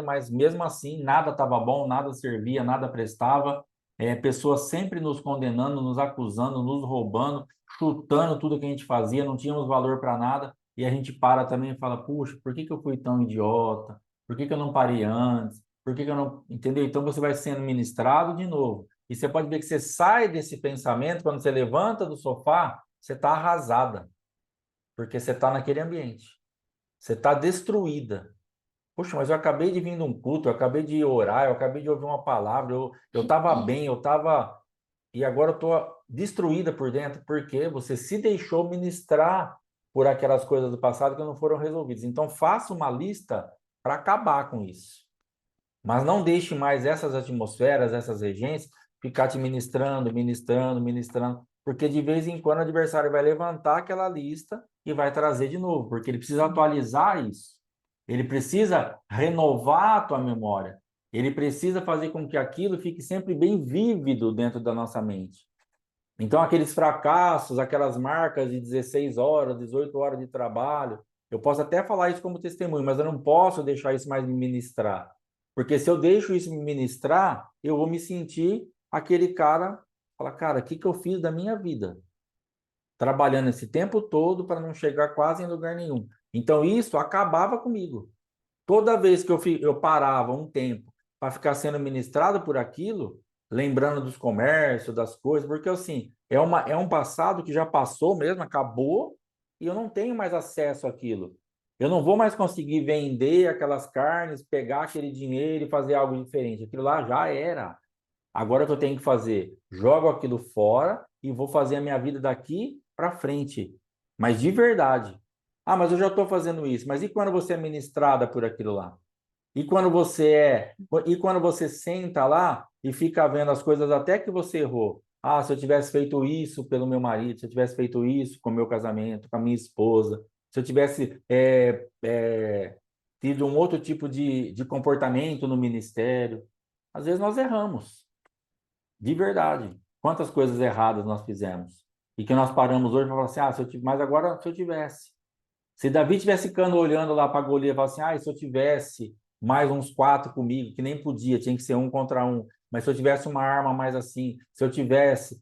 mas mesmo assim nada estava bom, nada servia, nada prestava, pessoas sempre nos condenando, nos acusando, nos roubando, chutando tudo que a gente fazia, não tínhamos valor para nada, e a gente para também e fala, puxa, por que que eu fui tão idiota? Por que que eu não parei antes? Por que que eu não... Entendeu? Então você vai sendo ministrado de novo. E você pode ver que você sai desse pensamento, quando você levanta do sofá, você está arrasada, porque você está naquele ambiente. Você está destruída. Poxa, mas eu acabei de vir de um culto, eu acabei de orar, eu acabei de ouvir uma palavra, eu estava bem, eu estava... E agora eu estou destruída por dentro, porque você se deixou ministrar por aquelas coisas do passado que não foram resolvidas. Então, faça uma lista para acabar com isso. Mas não deixe mais essas atmosferas, essas regências, ficar te ministrando, ministrando, ministrando, porque de vez em quando o adversário vai levantar aquela lista e vai trazer de novo, porque ele precisa atualizar isso. Ele precisa renovar a tua memória. Ele precisa fazer com que aquilo fique sempre bem vívido dentro da nossa mente. Então, aqueles fracassos, aquelas marcas de 16 horas, 18 horas de trabalho, eu posso até falar isso como testemunho, mas eu não posso deixar isso mais me ministrar. Porque se eu deixo isso me ministrar, eu vou me sentir aquele cara, falar, cara, o que que eu fiz da minha vida? Trabalhando esse tempo todo para não chegar quase em lugar nenhum. Então, isso acabava comigo. Toda vez que eu parava um tempo para ficar sendo ministrado por aquilo, lembrando dos comércios, das coisas, porque assim, é um passado que já passou mesmo, acabou, e eu não tenho mais acesso àquilo. Eu não vou mais conseguir vender aquelas carnes, pegar aquele dinheiro e fazer algo diferente. Aquilo lá já era. Agora o que eu tenho que fazer? Jogo aquilo fora e vou fazer a minha vida daqui para frente. Mas de verdade. Ah, mas eu já estou fazendo isso. Mas e quando você é ministrada por aquilo lá? E quando você senta lá e fica vendo as coisas até que você errou. Ah, se eu tivesse feito isso pelo meu marido, se eu tivesse feito isso com o meu casamento, com a minha esposa, se eu tivesse tido um outro tipo de comportamento no ministério. Às vezes nós erramos. De verdade. Quantas coisas erradas nós fizemos? E que nós paramos hoje para falar assim, mas agora se eu tivesse. Se Davi tivesse ficando olhando lá para Golias e falar assim, se eu tivesse mais uns 4 comigo, que nem podia, tinha que ser 1 contra 1. Mas se eu tivesse uma arma mais assim, se eu tivesse.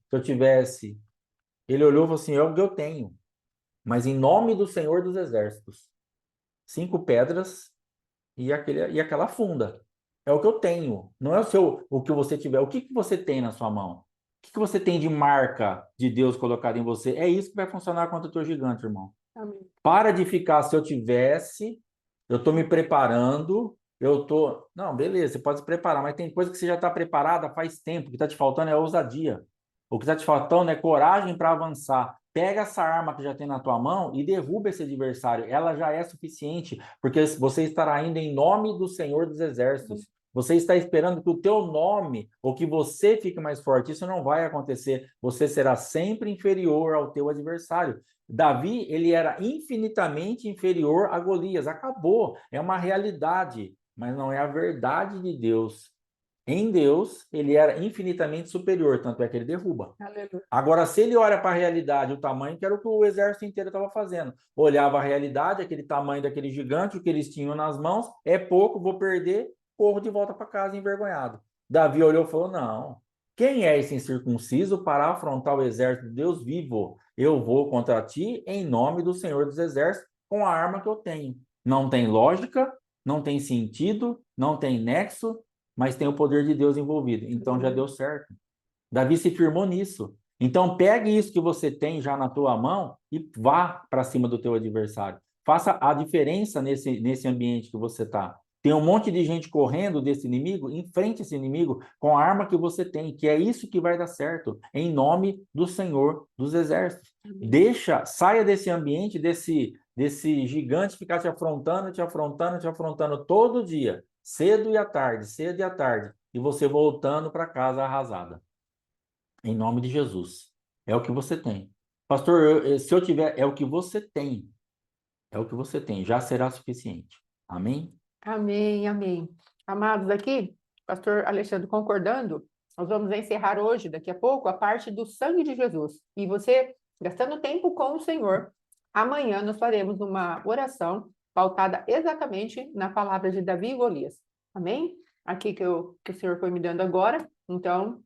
Ele olhou e falou assim, é o que eu tenho. Mas em nome do Senhor dos Exércitos, 5 pedras e aquela funda. É o que eu tenho. Não é o que você tiver. O que que você tem na sua mão? O que que você tem de marca de Deus colocada em você? É isso que vai funcionar contra o teu gigante, irmão. Amém. Para de ficar, se eu tivesse, eu estou me preparando, eu estou... Não, beleza, você pode se preparar, mas tem coisa que você já está preparada faz tempo, o que está te faltando é ousadia. O que está te faltando é coragem para avançar. Pega essa arma que já tem na tua mão e derruba esse adversário. Ela já é suficiente, porque você estará indo em nome do Senhor dos Exércitos. Você está esperando que o teu nome ou que você fique mais forte. Isso não vai acontecer. Você será sempre inferior ao teu adversário. Davi, ele era infinitamente inferior a Golias. Acabou. É uma realidade, mas não é a verdade de Deus. Em Deus, ele era infinitamente superior, tanto é que ele derruba. Aleluia. Agora, se ele olha para a realidade, o tamanho, que era o que o exército inteiro estava fazendo. Olhava a realidade, aquele tamanho daquele gigante, o que eles tinham nas mãos, é pouco, vou perder, corro de volta para casa envergonhado. Davi olhou e falou, não, quem é esse incircunciso para afrontar o exército de Deus vivo? Eu vou contra ti em nome do Senhor dos Exércitos com a arma que eu tenho. Não tem lógica, não tem sentido, não tem nexo, mas tem o poder de Deus envolvido. Então já deu certo. Davi se firmou nisso. Então pegue isso que você tem já na tua mão e vá para cima do teu adversário. Faça a diferença nesse ambiente que você está. Tem um monte de gente correndo desse inimigo, enfrente esse inimigo com a arma que você tem, que é isso que vai dar certo, em nome do Senhor dos Exércitos. Saia desse ambiente, desse gigante ficar te afrontando, te afrontando, te afrontando todo dia, cedo e à tarde, e você voltando para casa arrasada. Em nome de Jesus. É o que você tem. Pastor, se eu tiver, é o que você tem. É o que você tem. Já será suficiente. Amém? Amém, amém. Amados, aqui, pastor Alexandre concordando, nós vamos encerrar hoje, daqui a pouco, a parte do sangue de Jesus. E você, gastando tempo com o Senhor, amanhã nós faremos uma oração pautada exatamente na palavra de Davi e Golias. Amém? Aqui que o Senhor foi me dando agora. Então,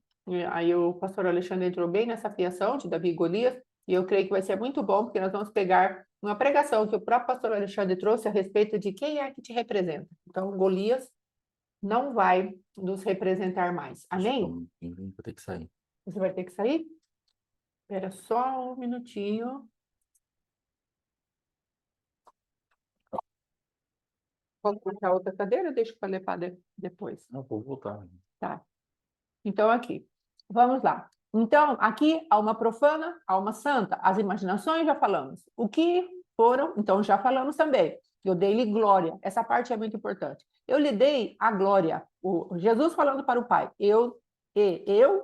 Aí o pastor Alexandre entrou bem nessa fiação de Davi e Golias, e eu creio que vai ser muito bom, porque nós vamos pegar uma pregação que o próprio pastor Alexandre trouxe a respeito de quem é que te representa. Então, Golias não vai nos representar mais. Amém? Vou ter que sair. Você vai ter que sair? Espera só um minutinho. Vamos puxar outra cadeira ou deixa para levar depois? Não, vou voltar. Tá. Então, aqui. Vamos lá. Então, aqui há uma profana, há uma santa. As imaginações já falamos. O que foram, então já falamos também. Eu dei-lhe glória. Essa parte é muito importante. Eu lhe dei a glória. O Jesus falando para o Pai. Eu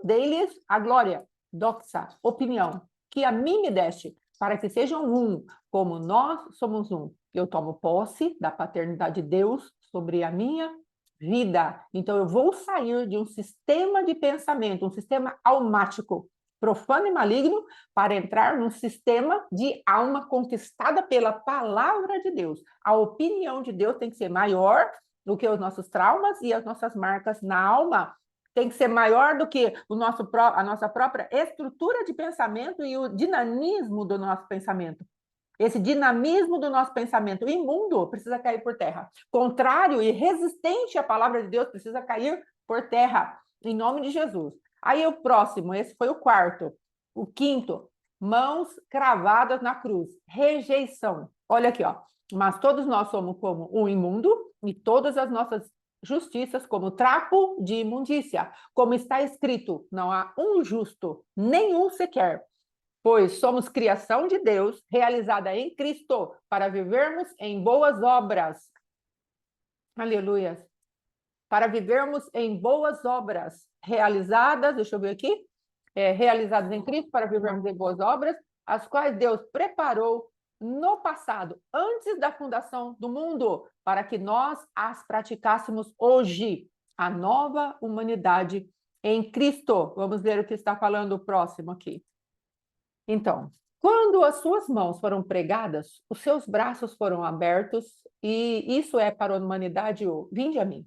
dei-lhes a glória. Doxa, opinião, que a mim me deste, para que sejam um, como nós somos um. Eu tomo posse da paternidade de Deus sobre a minha vida. Então, eu vou sair de um sistema de pensamento, um sistema almático, profano e maligno, para entrar num sistema de alma conquistada pela palavra de Deus. A opinião de Deus tem que ser maior do que os nossos traumas e as nossas marcas na alma. Tem que ser maior do que a nossa própria estrutura de pensamento e o dinamismo do nosso pensamento. Esse dinamismo do nosso pensamento imundo precisa cair por terra. Contrário e resistente à palavra de Deus precisa cair por terra, em nome de Jesus. Aí o próximo, esse foi o quarto. O quinto, mãos cravadas na cruz. Rejeição. Olha aqui, ó. Mas todos nós somos como um imundo e todas as nossas justiças como trapo de imundícia. Como está escrito, não há um justo, nenhum sequer. Pois somos criação de Deus, realizada em Cristo, para vivermos em boas obras. Aleluia. Para vivermos em boas obras, realizadas, deixa eu ver aqui, realizadas em Cristo, para vivermos em boas obras, as quais Deus preparou no passado, antes da fundação do mundo, para que nós as praticássemos hoje, a nova humanidade em Cristo. Vamos ver o que está falando o próximo aqui. Então, quando as suas mãos foram pregadas, os seus braços foram abertos, e isso é para a humanidade o vinde a mim.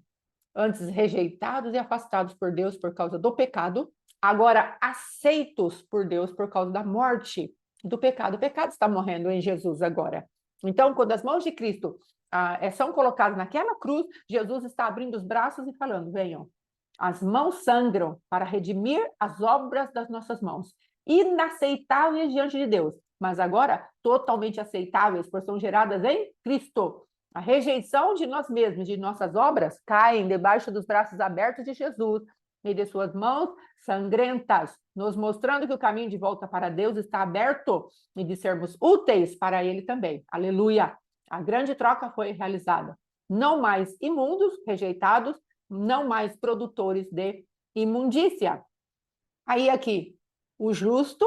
Antes rejeitados e afastados por Deus por causa do pecado, agora aceitos por Deus por causa da morte do pecado. O pecado está morrendo em Jesus agora. Então, quando as mãos de Cristo são colocadas naquela cruz, Jesus está abrindo os braços e falando: venham. As mãos sangram para redimir as obras das nossas mãos, inaceitáveis diante de Deus, mas agora totalmente aceitáveis, pois são geradas em Cristo. A rejeição de nós mesmos, de nossas obras, caem debaixo dos braços abertos de Jesus e de suas mãos sangrentas, nos mostrando que o caminho de volta para Deus está aberto e de sermos úteis para Ele também. Aleluia! A grande troca foi realizada. Não mais imundos, rejeitados, não mais produtores de imundícia. Aí aqui, o justo,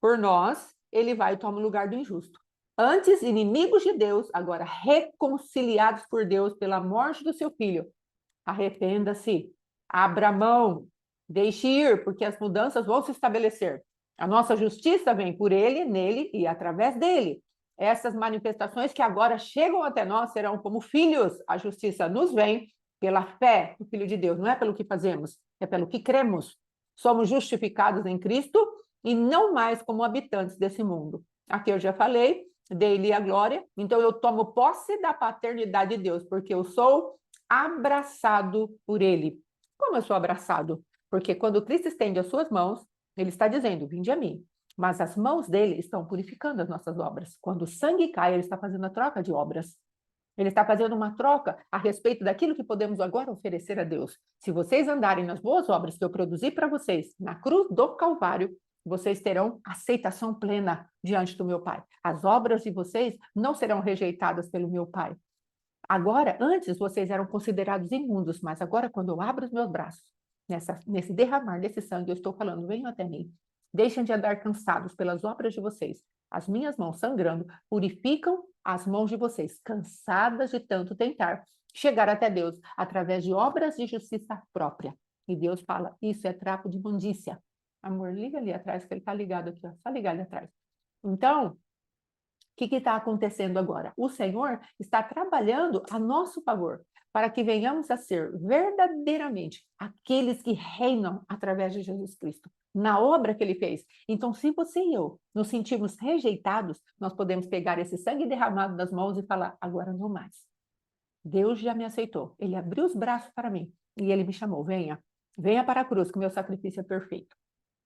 por nós, ele vai e toma o lugar do injusto. Antes inimigos de Deus, agora reconciliados por Deus pela morte do seu filho. Arrependa-se, abra mão, deixe ir, porque as mudanças vão se estabelecer. A nossa justiça vem por ele, nele e através dele. Essas manifestações que agora chegam até nós serão como filhos. A justiça nos vem pela fé do Filho de Deus, não é pelo que fazemos, é pelo que cremos. Somos justificados em Cristo e não mais como habitantes desse mundo. Aqui eu já falei, dei-lhe a glória, então eu tomo posse da paternidade de Deus, porque eu sou abraçado por ele. Como eu sou abraçado? Porque quando Cristo estende as suas mãos, ele está dizendo, vinde a mim. Mas as mãos dele estão purificando as nossas obras. Quando o sangue cai, ele está fazendo a troca de obras. Ele está fazendo uma troca a respeito daquilo que podemos agora oferecer a Deus. Se vocês andarem nas boas obras que eu produzi para vocês na cruz do Calvário, vocês terão aceitação plena diante do meu Pai. As obras de vocês não serão rejeitadas pelo meu Pai. Agora, antes vocês eram considerados imundos, mas agora, quando eu abro os meus braços, nesse derramar desse sangue, eu estou falando, venham até mim. Deixem de andar cansados pelas obras de vocês. As minhas mãos sangrando purificam as mãos de vocês, cansadas de tanto tentar chegar até Deus através de obras de justiça própria. E Deus fala, isso é trapo de imundícia. Amor, liga ali atrás, que ele está ligado aqui, ó. Só ligar ali atrás. Então, que está acontecendo agora? O Senhor está trabalhando a nosso favor, para que venhamos a ser verdadeiramente aqueles que reinam através de Jesus Cristo, na obra que ele fez. Então, se você e eu nos sentirmos rejeitados, nós podemos pegar esse sangue derramado das mãos e falar, agora não mais. Deus já me aceitou, ele abriu os braços para mim e ele me chamou, venha, venha para a cruz, que o meu sacrifício é perfeito.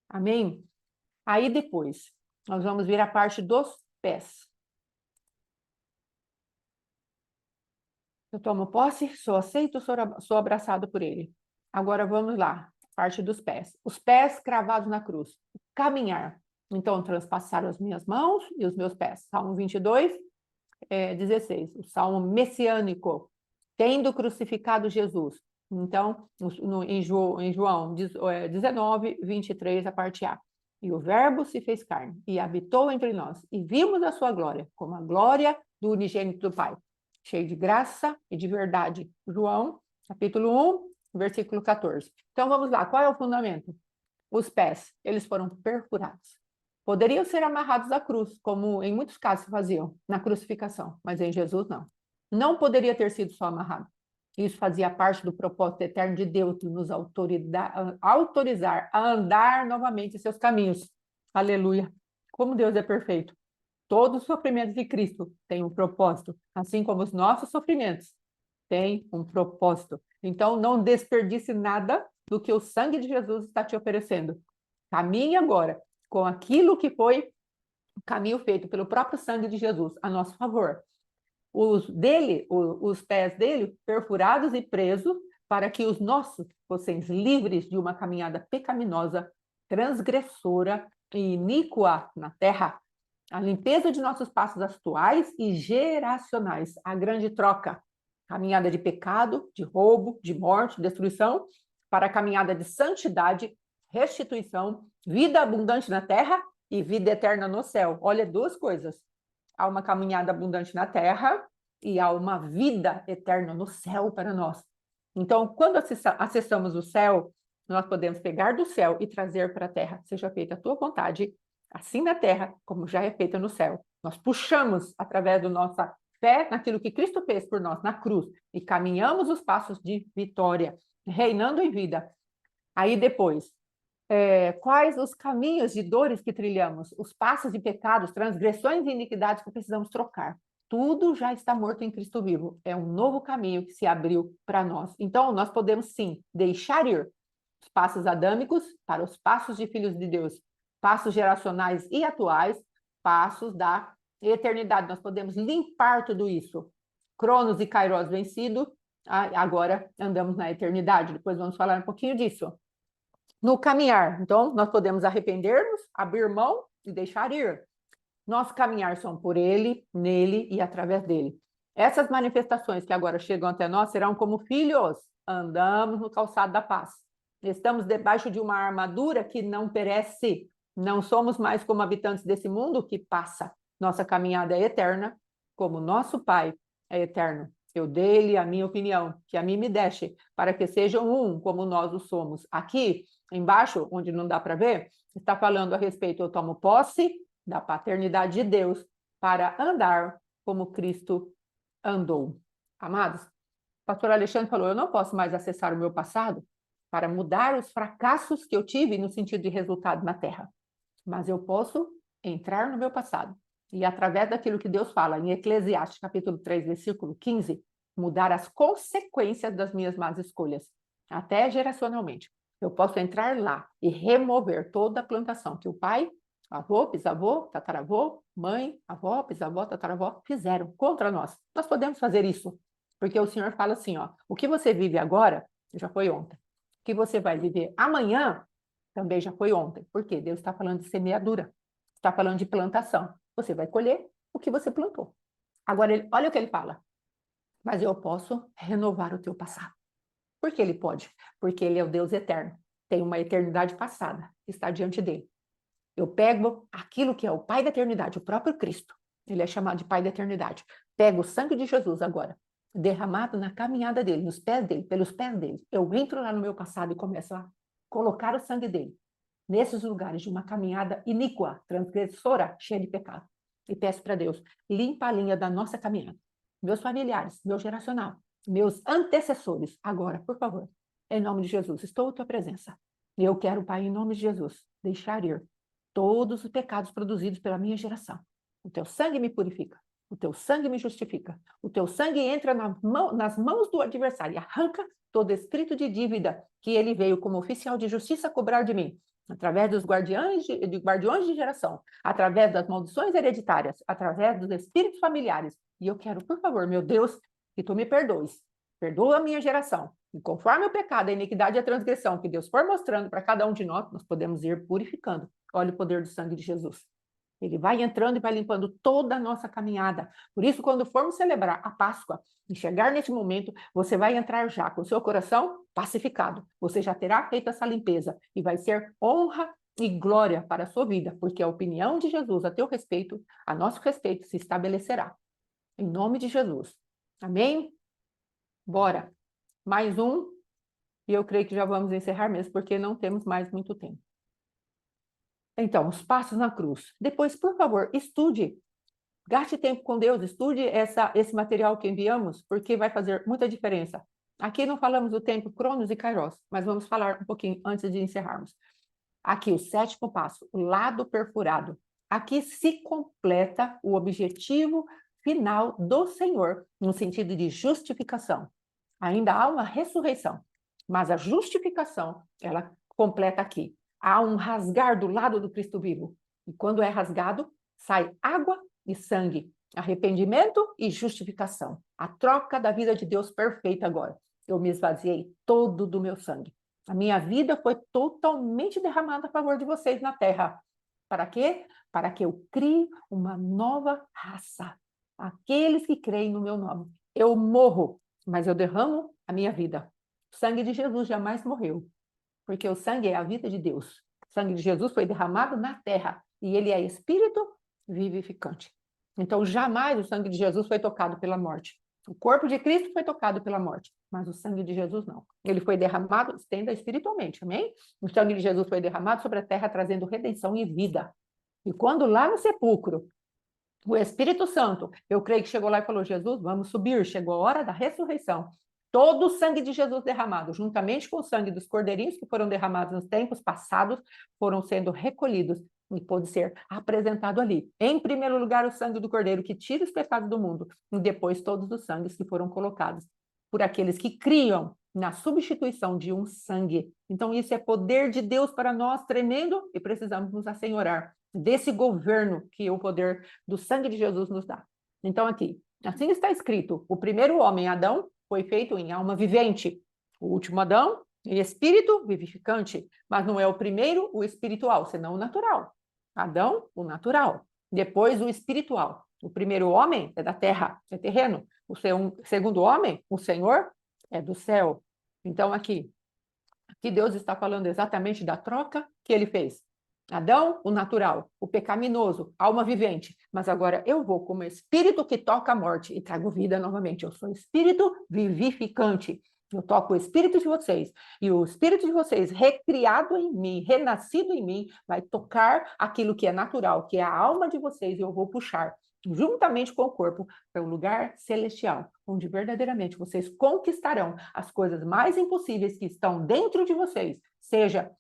Amém? Aí depois, nós vamos vir a parte dos pés. Eu tomo posse, sou aceito, sou abraçado por ele. Agora vamos lá, parte dos pés. Os pés cravados na cruz. Caminhar. Então, transpassar as minhas mãos e os meus pés. Salmo 22, 16. O salmo messiânico. Tendo crucificado Jesus. Então, em João 19, 23, a parte A. E o verbo se fez carne e habitou entre nós. E vimos a sua glória, como a glória do unigênito do Pai, cheio de graça e de verdade. João, capítulo 1, versículo 14. Então, vamos lá. Qual é o fundamento? Os pés, eles foram perfurados. Poderiam ser amarrados à cruz, como em muitos casos se faziam na crucificação, mas em Jesus não. Não poderia ter sido só amarrado. Isso fazia parte do propósito eterno de Deus, de nos autorizar a andar novamente em seus caminhos. Aleluia. Como Deus é perfeito. Todos os sofrimentos de Cristo têm um propósito, assim como os nossos sofrimentos têm um propósito. Então, não desperdice nada do que o sangue de Jesus está te oferecendo. Caminhe agora com aquilo que foi o caminho feito pelo próprio sangue de Jesus a nosso favor. Os pés dele perfurados e presos para que os nossos fossem livres de uma caminhada pecaminosa, transgressora e iníqua na terra. A limpeza de nossos passos atuais e geracionais, a grande troca, caminhada de pecado, de roubo, de morte, destruição, para a caminhada de santidade, restituição, vida abundante na terra e vida eterna no céu. Olha, duas coisas. Há uma caminhada abundante na terra e há uma vida eterna no céu para nós. Então, quando acessamos o céu, nós podemos pegar do céu e trazer para a terra. Seja feita a tua vontade, assim na terra, como já é feita no céu. Nós puxamos, através da nossa fé, naquilo que Cristo fez por nós na cruz, e caminhamos os passos de vitória, reinando em vida. Aí depois, quais os caminhos de dores que trilhamos, os passos de pecados, transgressões e iniquidades que precisamos trocar. Tudo já está morto em Cristo vivo. É um novo caminho que se abriu para nós. Então, nós podemos sim deixar ir os passos adâmicos para os passos de filhos de Deus, passos geracionais e atuais, passos da eternidade. Nós podemos limpar tudo isso. Cronos e Kairos vencido, agora andamos na eternidade. Depois vamos falar um pouquinho disso. No caminhar, então, nós podemos arrepender-nos, abrir mão e deixar ir. Nosso caminhar são por ele, nele e através dele. Essas manifestações que agora chegam até nós serão como filhos. Andamos no calçado da paz. Estamos debaixo de uma armadura que não perece. Não somos mais como habitantes desse mundo que passa. Nossa caminhada é eterna, como nosso Pai é eterno. Eu dei-lhe a minha opinião, que a mim me deixe, para que sejam um como nós o somos. Aqui, embaixo, onde não dá para ver, está falando a respeito, eu tomo posse da paternidade de Deus para andar como Cristo andou. Amados, o pastor Alexandre falou, eu não posso mais acessar o meu passado para mudar os fracassos que eu tive no sentido de resultado na terra, mas eu posso entrar no meu passado e, através daquilo que Deus fala em Eclesiastes, capítulo 3, versículo 15, mudar as consequências das minhas más escolhas, até geracionalmente. Eu posso entrar lá e remover toda a plantação que o pai, avô, bisavô, tataravô, mãe, avó, bisavó, tataravó fizeram contra nós. Nós podemos fazer isso, porque o Senhor fala assim, ó, o que você vive agora já foi ontem. O que você vai viver amanhã também já foi ontem. Por quê? Deus está falando de semeadura, está falando de plantação. Você vai colher o que você plantou. Agora, olha o que ele fala. Mas eu posso renovar o teu passado. Por que ele pode? Porque ele é o Deus eterno. Tem uma eternidade passada que está diante dele. Eu pego aquilo que é o Pai da eternidade, o próprio Cristo. Ele é chamado de Pai da eternidade. Pego o sangue de Jesus agora, derramado na caminhada dele, nos pés dele, pelos pés dele. Eu entro lá no meu passado e começo a colocar o sangue dele nesses lugares de uma caminhada iníqua, transgressora, cheia de pecado. e peço para Deus, limpa a linha da nossa caminhada. Meus familiares, meu geracional, meus antecessores, agora, por favor, em nome de Jesus, estou à tua presença. E eu quero, Pai, em nome de Jesus, deixar ir todos os pecados produzidos pela minha geração. O teu sangue me purifica, o teu sangue me justifica, o teu sangue entra nas mãos do adversário e arranca todo espírito de dívida que ele veio como oficial de justiça cobrar de mim, através dos guardiões de geração, através das maldições hereditárias, através dos espíritos familiares. E eu quero, por favor, meu Deus, que tu me perdoes. Perdoa a minha geração. E conforme o pecado, a iniquidade e a transgressão que Deus for mostrando para cada um de nós, nós podemos ir purificando. Olha o poder do sangue de Jesus. Ele vai entrando e vai limpando toda a nossa caminhada. Por isso, quando formos celebrar a Páscoa e chegar nesse momento, você vai entrar já com o seu coração pacificado. Você já terá feito essa limpeza e vai ser honra e glória para a sua vida, porque a opinião de Jesus a teu respeito, a nosso respeito, se estabelecerá. Em nome de Jesus. Amém? Bora. Mais um. E eu creio que já vamos encerrar mesmo, porque não temos mais muito tempo. Então, os passos na cruz. Depois, por favor, estude. Gaste tempo com Deus, estude esse material que enviamos, porque vai fazer muita diferença. Aqui não falamos do tempo Cronos e Kairos, mas vamos falar um pouquinho antes de encerrarmos. Aqui, o 7º passo, o lado perfurado. Aqui se completa o objetivo final do Senhor, no sentido de justificação. Ainda há uma ressurreição, mas a justificação, ela completa aqui. Há um rasgar do lado do Cristo vivo. E quando é rasgado, sai água e sangue, arrependimento e justificação. A troca da vida de Deus perfeita agora. Eu me esvaziei todo do meu sangue. A minha vida foi totalmente derramada a favor de vocês na terra. Para quê? Para que eu crie uma nova raça. Aqueles que creem no meu nome. Eu morro, mas eu derramo a minha vida. O sangue de Jesus jamais morreu, porque o sangue é a vida de Deus. O sangue de Jesus foi derramado na terra e ele é espírito vivificante. Então, jamais o sangue de Jesus foi tocado pela morte. O corpo de Cristo foi tocado pela morte, mas o sangue de Jesus não. Ele foi derramado, estenda espiritualmente, amém? O sangue de Jesus foi derramado sobre a terra, trazendo redenção e vida. E quando lá no sepulcro, o Espírito Santo, eu creio que chegou lá e falou, Jesus, vamos subir, chegou a hora da ressurreição. Todo o sangue de Jesus derramado, juntamente com o sangue dos cordeirinhos que foram derramados nos tempos passados, foram sendo recolhidos e pôde ser apresentado ali. Em primeiro lugar, o sangue do cordeiro que tira os pecados do mundo, e depois todos os sangues que foram colocados por aqueles que criam na substituição de um sangue. Então, isso é poder de Deus para nós, tremendo, e precisamos nos assenhorar desse governo que o poder do sangue de Jesus nos dá. Então, aqui, assim está escrito, o primeiro homem, Adão, foi feito em alma vivente. O último Adão, em espírito vivificante. Mas não é o primeiro, o espiritual, senão o natural. Adão, o natural. Depois, o espiritual. O primeiro homem é da terra, é terreno. O segundo homem, o Senhor, é do céu. Então, aqui Deus está falando exatamente da troca que ele fez. Adão, o natural, o pecaminoso, alma vivente. Mas agora eu vou como espírito que toca a morte e trago vida novamente. Eu sou espírito vivificante. Eu toco o espírito de vocês. E o espírito de vocês, recriado em mim, renascido em mim, vai tocar aquilo que é natural, que é a alma de vocês, e eu vou puxar, juntamente com o corpo, para um lugar celestial, onde verdadeiramente vocês conquistarão as coisas mais impossíveis que estão dentro de vocês, seja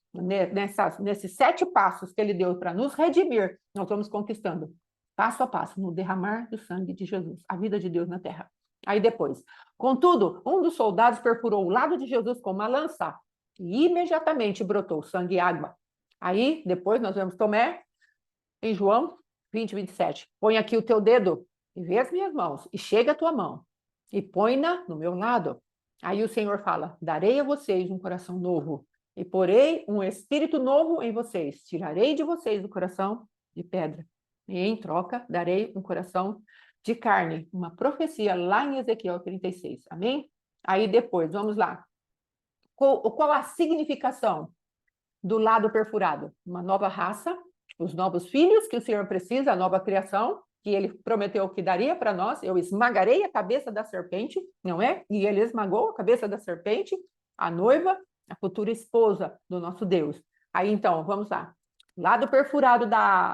nesses 7 passos que ele deu para nos redimir, nós vamos conquistando, passo a passo, no derramar do sangue de Jesus, a vida de Deus na terra. Aí depois, contudo, um dos soldados perfurou o lado de Jesus com uma lança e imediatamente brotou sangue e água. Aí, depois, nós vemos Tomé, em João 20, 27. Põe aqui o teu dedo e vê as minhas mãos, e chega a tua mão, e põe-na no meu lado. Aí o Senhor fala, darei a vocês um coração novo, e porei um espírito novo em vocês. Tirarei de vocês o coração de pedra, e em troca darei um coração de carne. Uma profecia lá em Ezequiel 36. Amém? Aí depois, vamos lá. Qual a significação do lado perfurado? Uma nova raça, os novos filhos que o Senhor precisa, a nova criação, que ele prometeu que daria para nós. Eu esmagarei a cabeça da serpente, não é? E ele esmagou a cabeça da serpente, a noiva, a futura esposa do nosso Deus. Aí então, vamos lá. Lado perfurado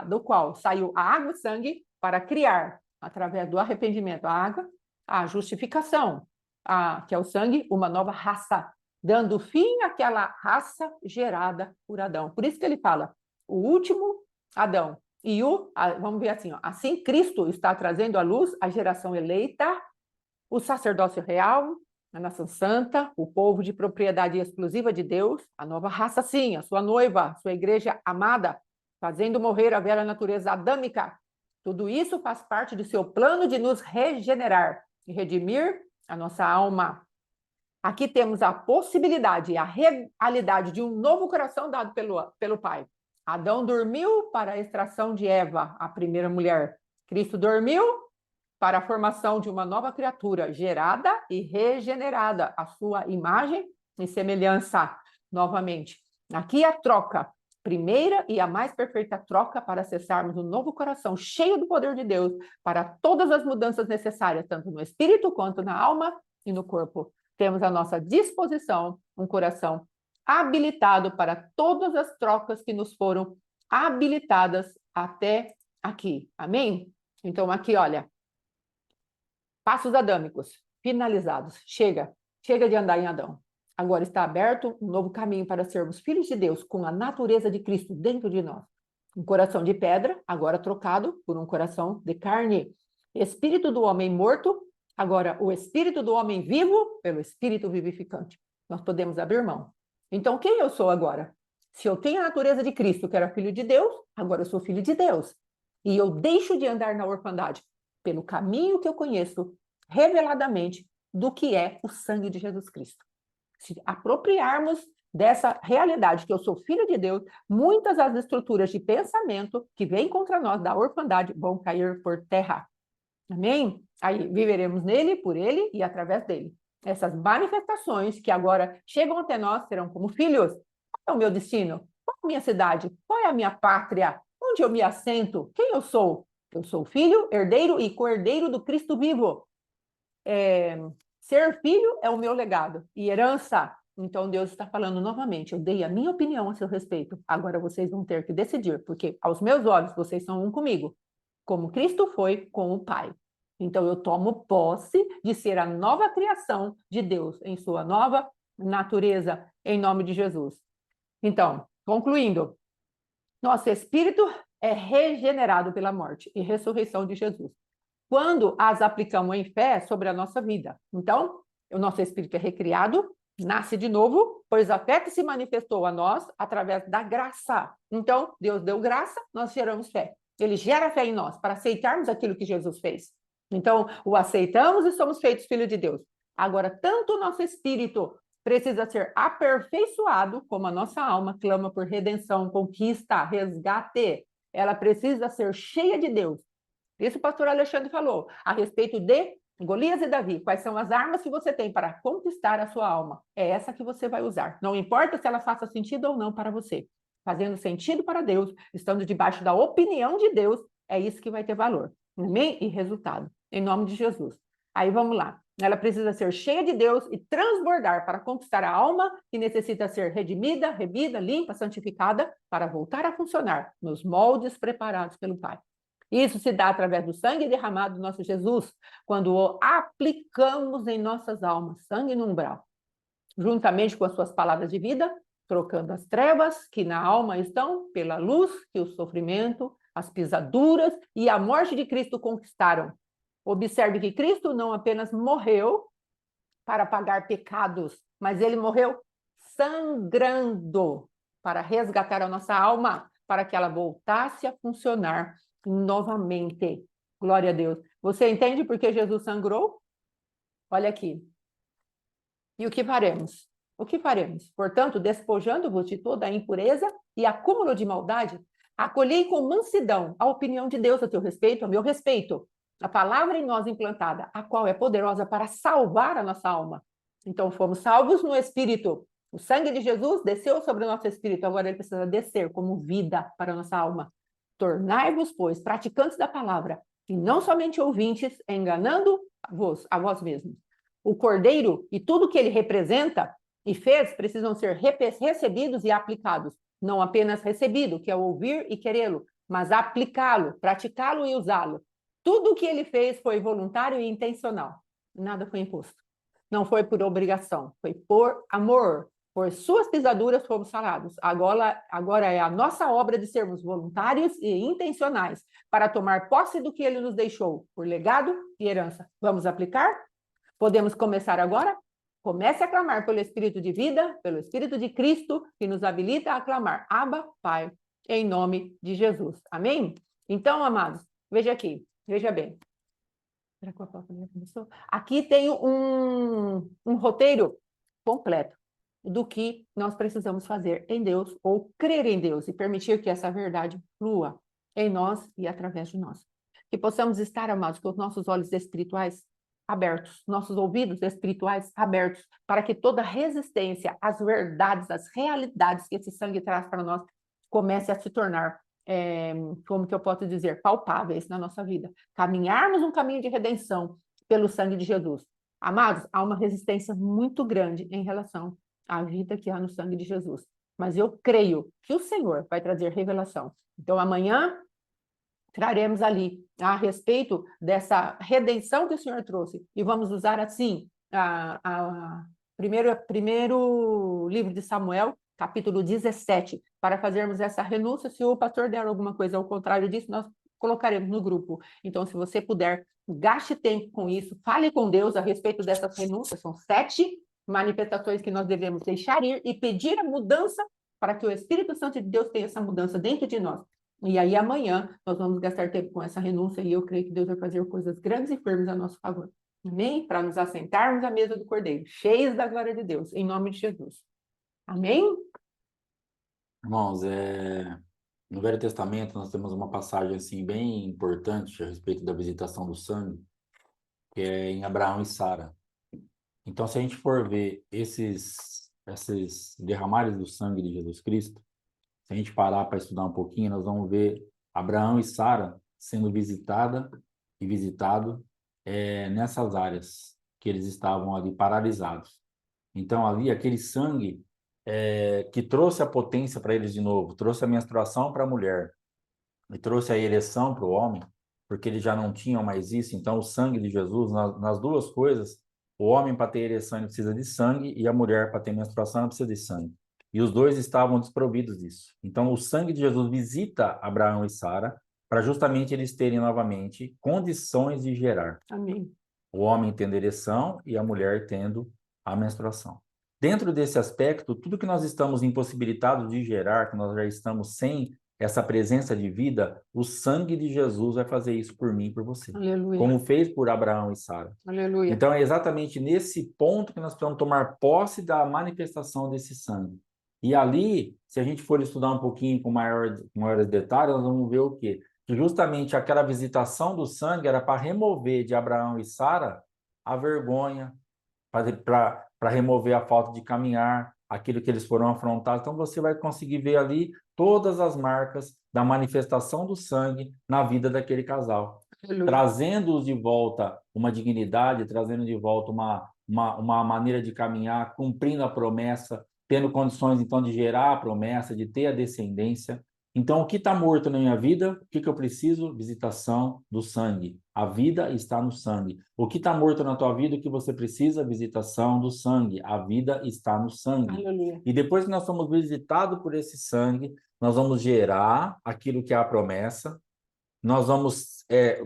do qual saiu a água e sangue, para criar, através do arrependimento, a água, a justificação, que é o sangue, uma nova raça, dando fim àquela raça gerada por Adão. Por isso que ele fala, o último Adão. E vamos ver assim, ó, assim Cristo está trazendo à luz a geração eleita, o sacerdócio real, a nação santa, o povo de propriedade exclusiva de Deus, a nova raça sim, a sua noiva, a sua igreja amada, fazendo morrer a velha natureza adâmica. Tudo isso faz parte do seu plano de nos regenerar e redimir a nossa alma. Aqui temos a possibilidade e a realidade de um novo coração dado pelo Pai. Adão dormiu para a extração de Eva, a primeira mulher. Cristo dormiu para a formação de uma nova criatura, gerada e regenerada, a sua imagem e semelhança, novamente. Aqui a troca, primeira e a mais perfeita troca para acessarmos um novo coração, cheio do poder de Deus, para todas as mudanças necessárias, tanto no espírito quanto na alma e no corpo. Temos à nossa disposição um coração habilitado para todas as trocas que nos foram habilitadas até aqui. Amém? Então, aqui, olha, passos adâmicos, finalizados. Chega de andar em Adão. Agora está aberto um novo caminho para sermos filhos de Deus, com a natureza de Cristo dentro de nós. Um coração de pedra, agora trocado por um coração de carne. Espírito do homem morto, agora o espírito do homem vivo, pelo espírito vivificante. Nós podemos abrir mão. Então, quem eu sou agora? Se eu tenho a natureza de Cristo, que era filho de Deus, agora eu sou filho de Deus. E eu deixo de andar na orfandade pelo caminho que eu conheço reveladamente do que é o sangue de Jesus Cristo. Se apropriarmos dessa realidade que eu sou filho de Deus, muitas das estruturas de pensamento que vêm contra nós da orfandade vão cair por terra. Amém? Aí viveremos nele, por ele e através dele. Essas manifestações que agora chegam até nós serão como filhos. Qual é o meu destino? Qual é a minha cidade? Qual é a minha pátria? Onde eu me assento? Quem eu sou? Eu sou filho, herdeiro e co-herdeiro do Cristo vivo. Ser filho é o meu legado e herança. Então Deus está falando novamente, eu dei a minha opinião a seu respeito. Agora vocês vão ter que decidir, porque aos meus olhos vocês são um comigo, como Cristo foi com o Pai. Então eu tomo posse de ser a nova criação de Deus em sua nova natureza, em nome de Jesus. Então, concluindo, nosso espírito é regenerado pela morte e ressurreição de Jesus, quando as aplicamos em fé sobre a nossa vida. Então, o nosso espírito é recriado, nasce de novo, pois a fé que se manifestou a nós através da graça. Então, Deus deu graça, nós geramos fé. Ele gera fé em nós para aceitarmos aquilo que Jesus fez. Então, o aceitamos e somos feitos filhos de Deus. Agora, tanto o nosso espírito precisa ser aperfeiçoado, como a nossa alma clama por redenção, conquista, resgate. Ela precisa ser cheia de Deus. Isso o pastor Alexandre falou a respeito de Golias e Davi. Quais são as armas que você tem para conquistar a sua alma? É essa que você vai usar. Não importa se ela faça sentido ou não para você. Fazendo sentido para Deus, estando debaixo da opinião de Deus, é isso que vai ter valor. Amém? E resultado. Em nome de Jesus. Aí vamos lá. Ela precisa ser cheia de Deus e transbordar para conquistar a alma que necessita ser redimida, revida, limpa, santificada para voltar a funcionar nos moldes preparados pelo Pai. Isso se dá através do sangue derramado do nosso Jesus, quando o aplicamos em nossas almas, sangue no umbral, juntamente com as suas palavras de vida, trocando as trevas que na alma estão pela luz que o sofrimento, as pisaduras e a morte de Cristo conquistaram. Observe que Cristo não apenas morreu para pagar pecados, mas ele morreu sangrando para resgatar a nossa alma, para que ela voltasse a funcionar novamente. Glória a Deus. Você entende por que Jesus sangrou? Olha aqui. E o que faremos? O que faremos? Portanto, despojando-vos de toda a impureza e acúmulo de maldade, acolhei com mansidão a opinião de Deus a teu respeito, a meu respeito, a palavra em nós implantada, a qual é poderosa para salvar a nossa alma. Então, fomos salvos no Espírito. O sangue de Jesus desceu sobre o nosso Espírito, agora ele precisa descer como vida para a nossa alma. Tornai-vos, pois, praticantes da palavra, e não somente ouvintes, enganando-vos a vós mesmos. O Cordeiro e tudo que ele representa e fez precisam ser recebidos e aplicados. Não apenas recebido, que é ouvir e querê-lo, mas aplicá-lo, praticá-lo e usá-lo. Tudo o que ele fez foi voluntário e intencional. Nada foi imposto. Não foi por obrigação, foi por amor. Por suas pisaduras fomos sarados. Agora é a nossa obra de sermos voluntários e intencionais para tomar posse do que ele nos deixou, por legado e herança. Vamos aplicar? Podemos começar agora? Comece a clamar pelo Espírito de vida, pelo Espírito de Cristo, que nos habilita a clamar, Abba, Pai, em nome de Jesus. Amém? Então, amados, veja aqui, veja bem. Será que a palavra já começou? Aqui tem um roteiro completo do que nós precisamos fazer em Deus, ou crer em Deus, e permitir que essa verdade flua em nós e através de nós. Que possamos estar, amados, com os nossos olhos espirituais abertos, nossos ouvidos espirituais abertos, para que toda resistência às verdades, às realidades que esse sangue traz para nós, comece a se tornar, como que eu posso dizer, palpáveis na nossa vida. Caminharmos um caminho de redenção pelo sangue de Jesus. Amados, há uma resistência muito grande em relação à vida que há no sangue de Jesus. Mas eu creio que o Senhor vai trazer revelação. Então, amanhã traremos ali a respeito dessa redenção que o Senhor trouxe. E vamos usar, assim, primeiro livro de Samuel, capítulo 17, para fazermos essa renúncia. Se o pastor der alguma coisa ao contrário disso, nós colocaremos no grupo. Então, se você puder, gaste tempo com isso, fale com Deus a respeito dessas renúncias. São 7 manifestações que nós devemos deixar ir e pedir a mudança para que o Espírito Santo de Deus tenha essa mudança dentro de nós. E aí, amanhã, nós vamos gastar tempo com essa renúncia e eu creio que Deus vai fazer coisas grandes e firmes a nosso favor. Amém? Para nos assentarmos à mesa do Cordeiro, cheios da glória de Deus, em nome de Jesus. Amém? Irmãos, no Velho Testamento nós temos uma passagem assim bem importante a respeito da visitação do sangue, que é em Abraão e Sara. Então, se a gente for ver esses derramares do sangue de Jesus Cristo, se a gente parar para estudar um pouquinho, nós vamos ver Abraão e Sara sendo visitada e visitado nessas áreas que eles estavam ali paralisados. Então, ali, aquele sangue que trouxe a potência para eles de novo, trouxe a menstruação para a mulher e trouxe a ereção para o homem, porque eles já não tinham mais isso. Então, o sangue de Jesus, nas duas coisas, o homem para ter ereção ele precisa de sangue e a mulher para ter menstruação ela precisa de sangue. E os dois estavam desprovidos disso. Então, o sangue de Jesus visita Abraão e Sara para justamente eles terem novamente condições de gerar. Amém. O homem tendo ereção e a mulher tendo a menstruação. Dentro desse aspecto, tudo que nós estamos impossibilitados de gerar, que nós já estamos sem essa presença de vida, o sangue de Jesus vai fazer isso por mim e por você. Aleluia. Como fez por Abraão e Sara. Aleluia. Então, é exatamente nesse ponto que nós precisamos tomar posse da manifestação desse sangue. E ali, se a gente for estudar um pouquinho com maiores detalhes, nós vamos ver o quê? Que justamente aquela visitação do sangue era para remover de Abraão e Sara a vergonha, para remover a falta de caminhar, aquilo que eles foram afrontados. Então, você vai conseguir ver ali todas as marcas da manifestação do sangue na vida daquele casal. Aleluia. Trazendo-os de volta uma dignidade, trazendo de volta uma maneira de caminhar, cumprindo a promessa, tendo condições, então, de gerar a promessa, de ter a descendência. Então, o que está morto na minha vida, o que eu preciso? Visitação do sangue. A vida está no sangue. O que está morto na tua vida, o que você precisa? Visitação do sangue. A vida está no sangue. Aleluia. E depois que nós somos visitados por esse sangue, nós vamos gerar aquilo que é a promessa, nós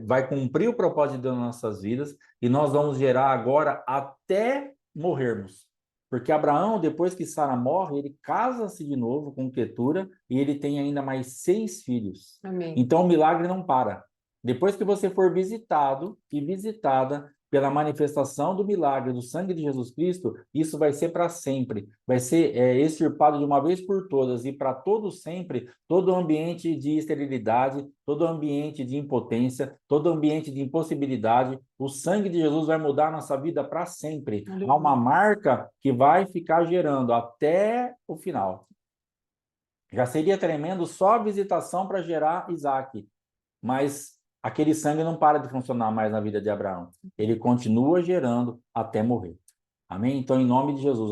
vai cumprir o propósito de Deus nas nossas vidas, e nós vamos gerar agora até morrermos. Porque Abraão, depois que Sara morre, ele casa-se de novo com Quetura e ele tem ainda mais 6 filhos. Amém. Então o milagre não para. Depois que você for visitado e visitada pela manifestação do milagre do sangue de Jesus Cristo, isso vai ser para sempre. Vai ser extirpado de uma vez por todas e para todo sempre, todo ambiente de esterilidade, todo ambiente de impotência, todo ambiente de impossibilidade. O sangue de Jesus vai mudar a nossa vida para sempre. Há uma marca que vai ficar gerando até o final. Já seria tremendo só a visitação para gerar Isaac, mas aquele sangue não para de funcionar mais na vida de Abraão. Ele continua gerando até morrer. Amém? Então, em nome de Jesus,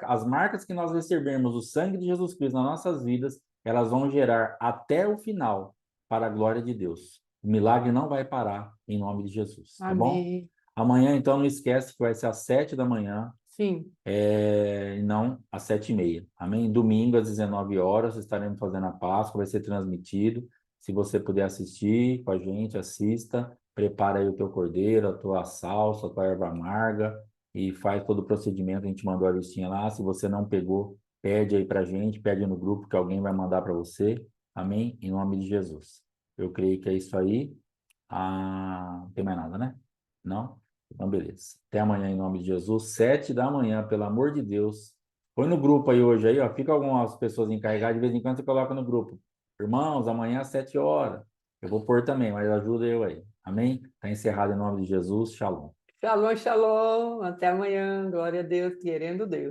as marcas que nós recebermos do sangue de Jesus Cristo nas nossas vidas, elas vão gerar até o final para a glória de Deus. O milagre não vai parar, em nome de Jesus, tá bom? Amém. Amanhã, então, não esquece que vai ser às 7 da manhã, Sim. e não às 7h30. Amém? Domingo, às 19 horas, estaremos fazendo a Páscoa, vai ser transmitido. Se você puder assistir com a gente, assista. Prepara aí o teu cordeiro, a tua salsa, a tua erva amarga e faz todo o procedimento. A gente mandou a listinha lá. Se você não pegou, pede aí pra gente, pede no grupo que alguém vai mandar para você. Amém? Em nome de Jesus. Eu creio que é isso aí. Não tem mais nada, né? Não? Então, beleza. Até amanhã, em nome de Jesus. 7 da manhã, pelo amor de Deus. Põe no grupo aí hoje, aí, ó. Fica algumas pessoas encarregadas, de vez em quando você coloca no grupo. Irmãos, amanhã às 7 horas. Eu vou pôr também, mas ajuda eu aí. Amém? Está encerrado em nome de Jesus. Shalom. Shalom, shalom. Até amanhã. Glória a Deus, querendo Deus.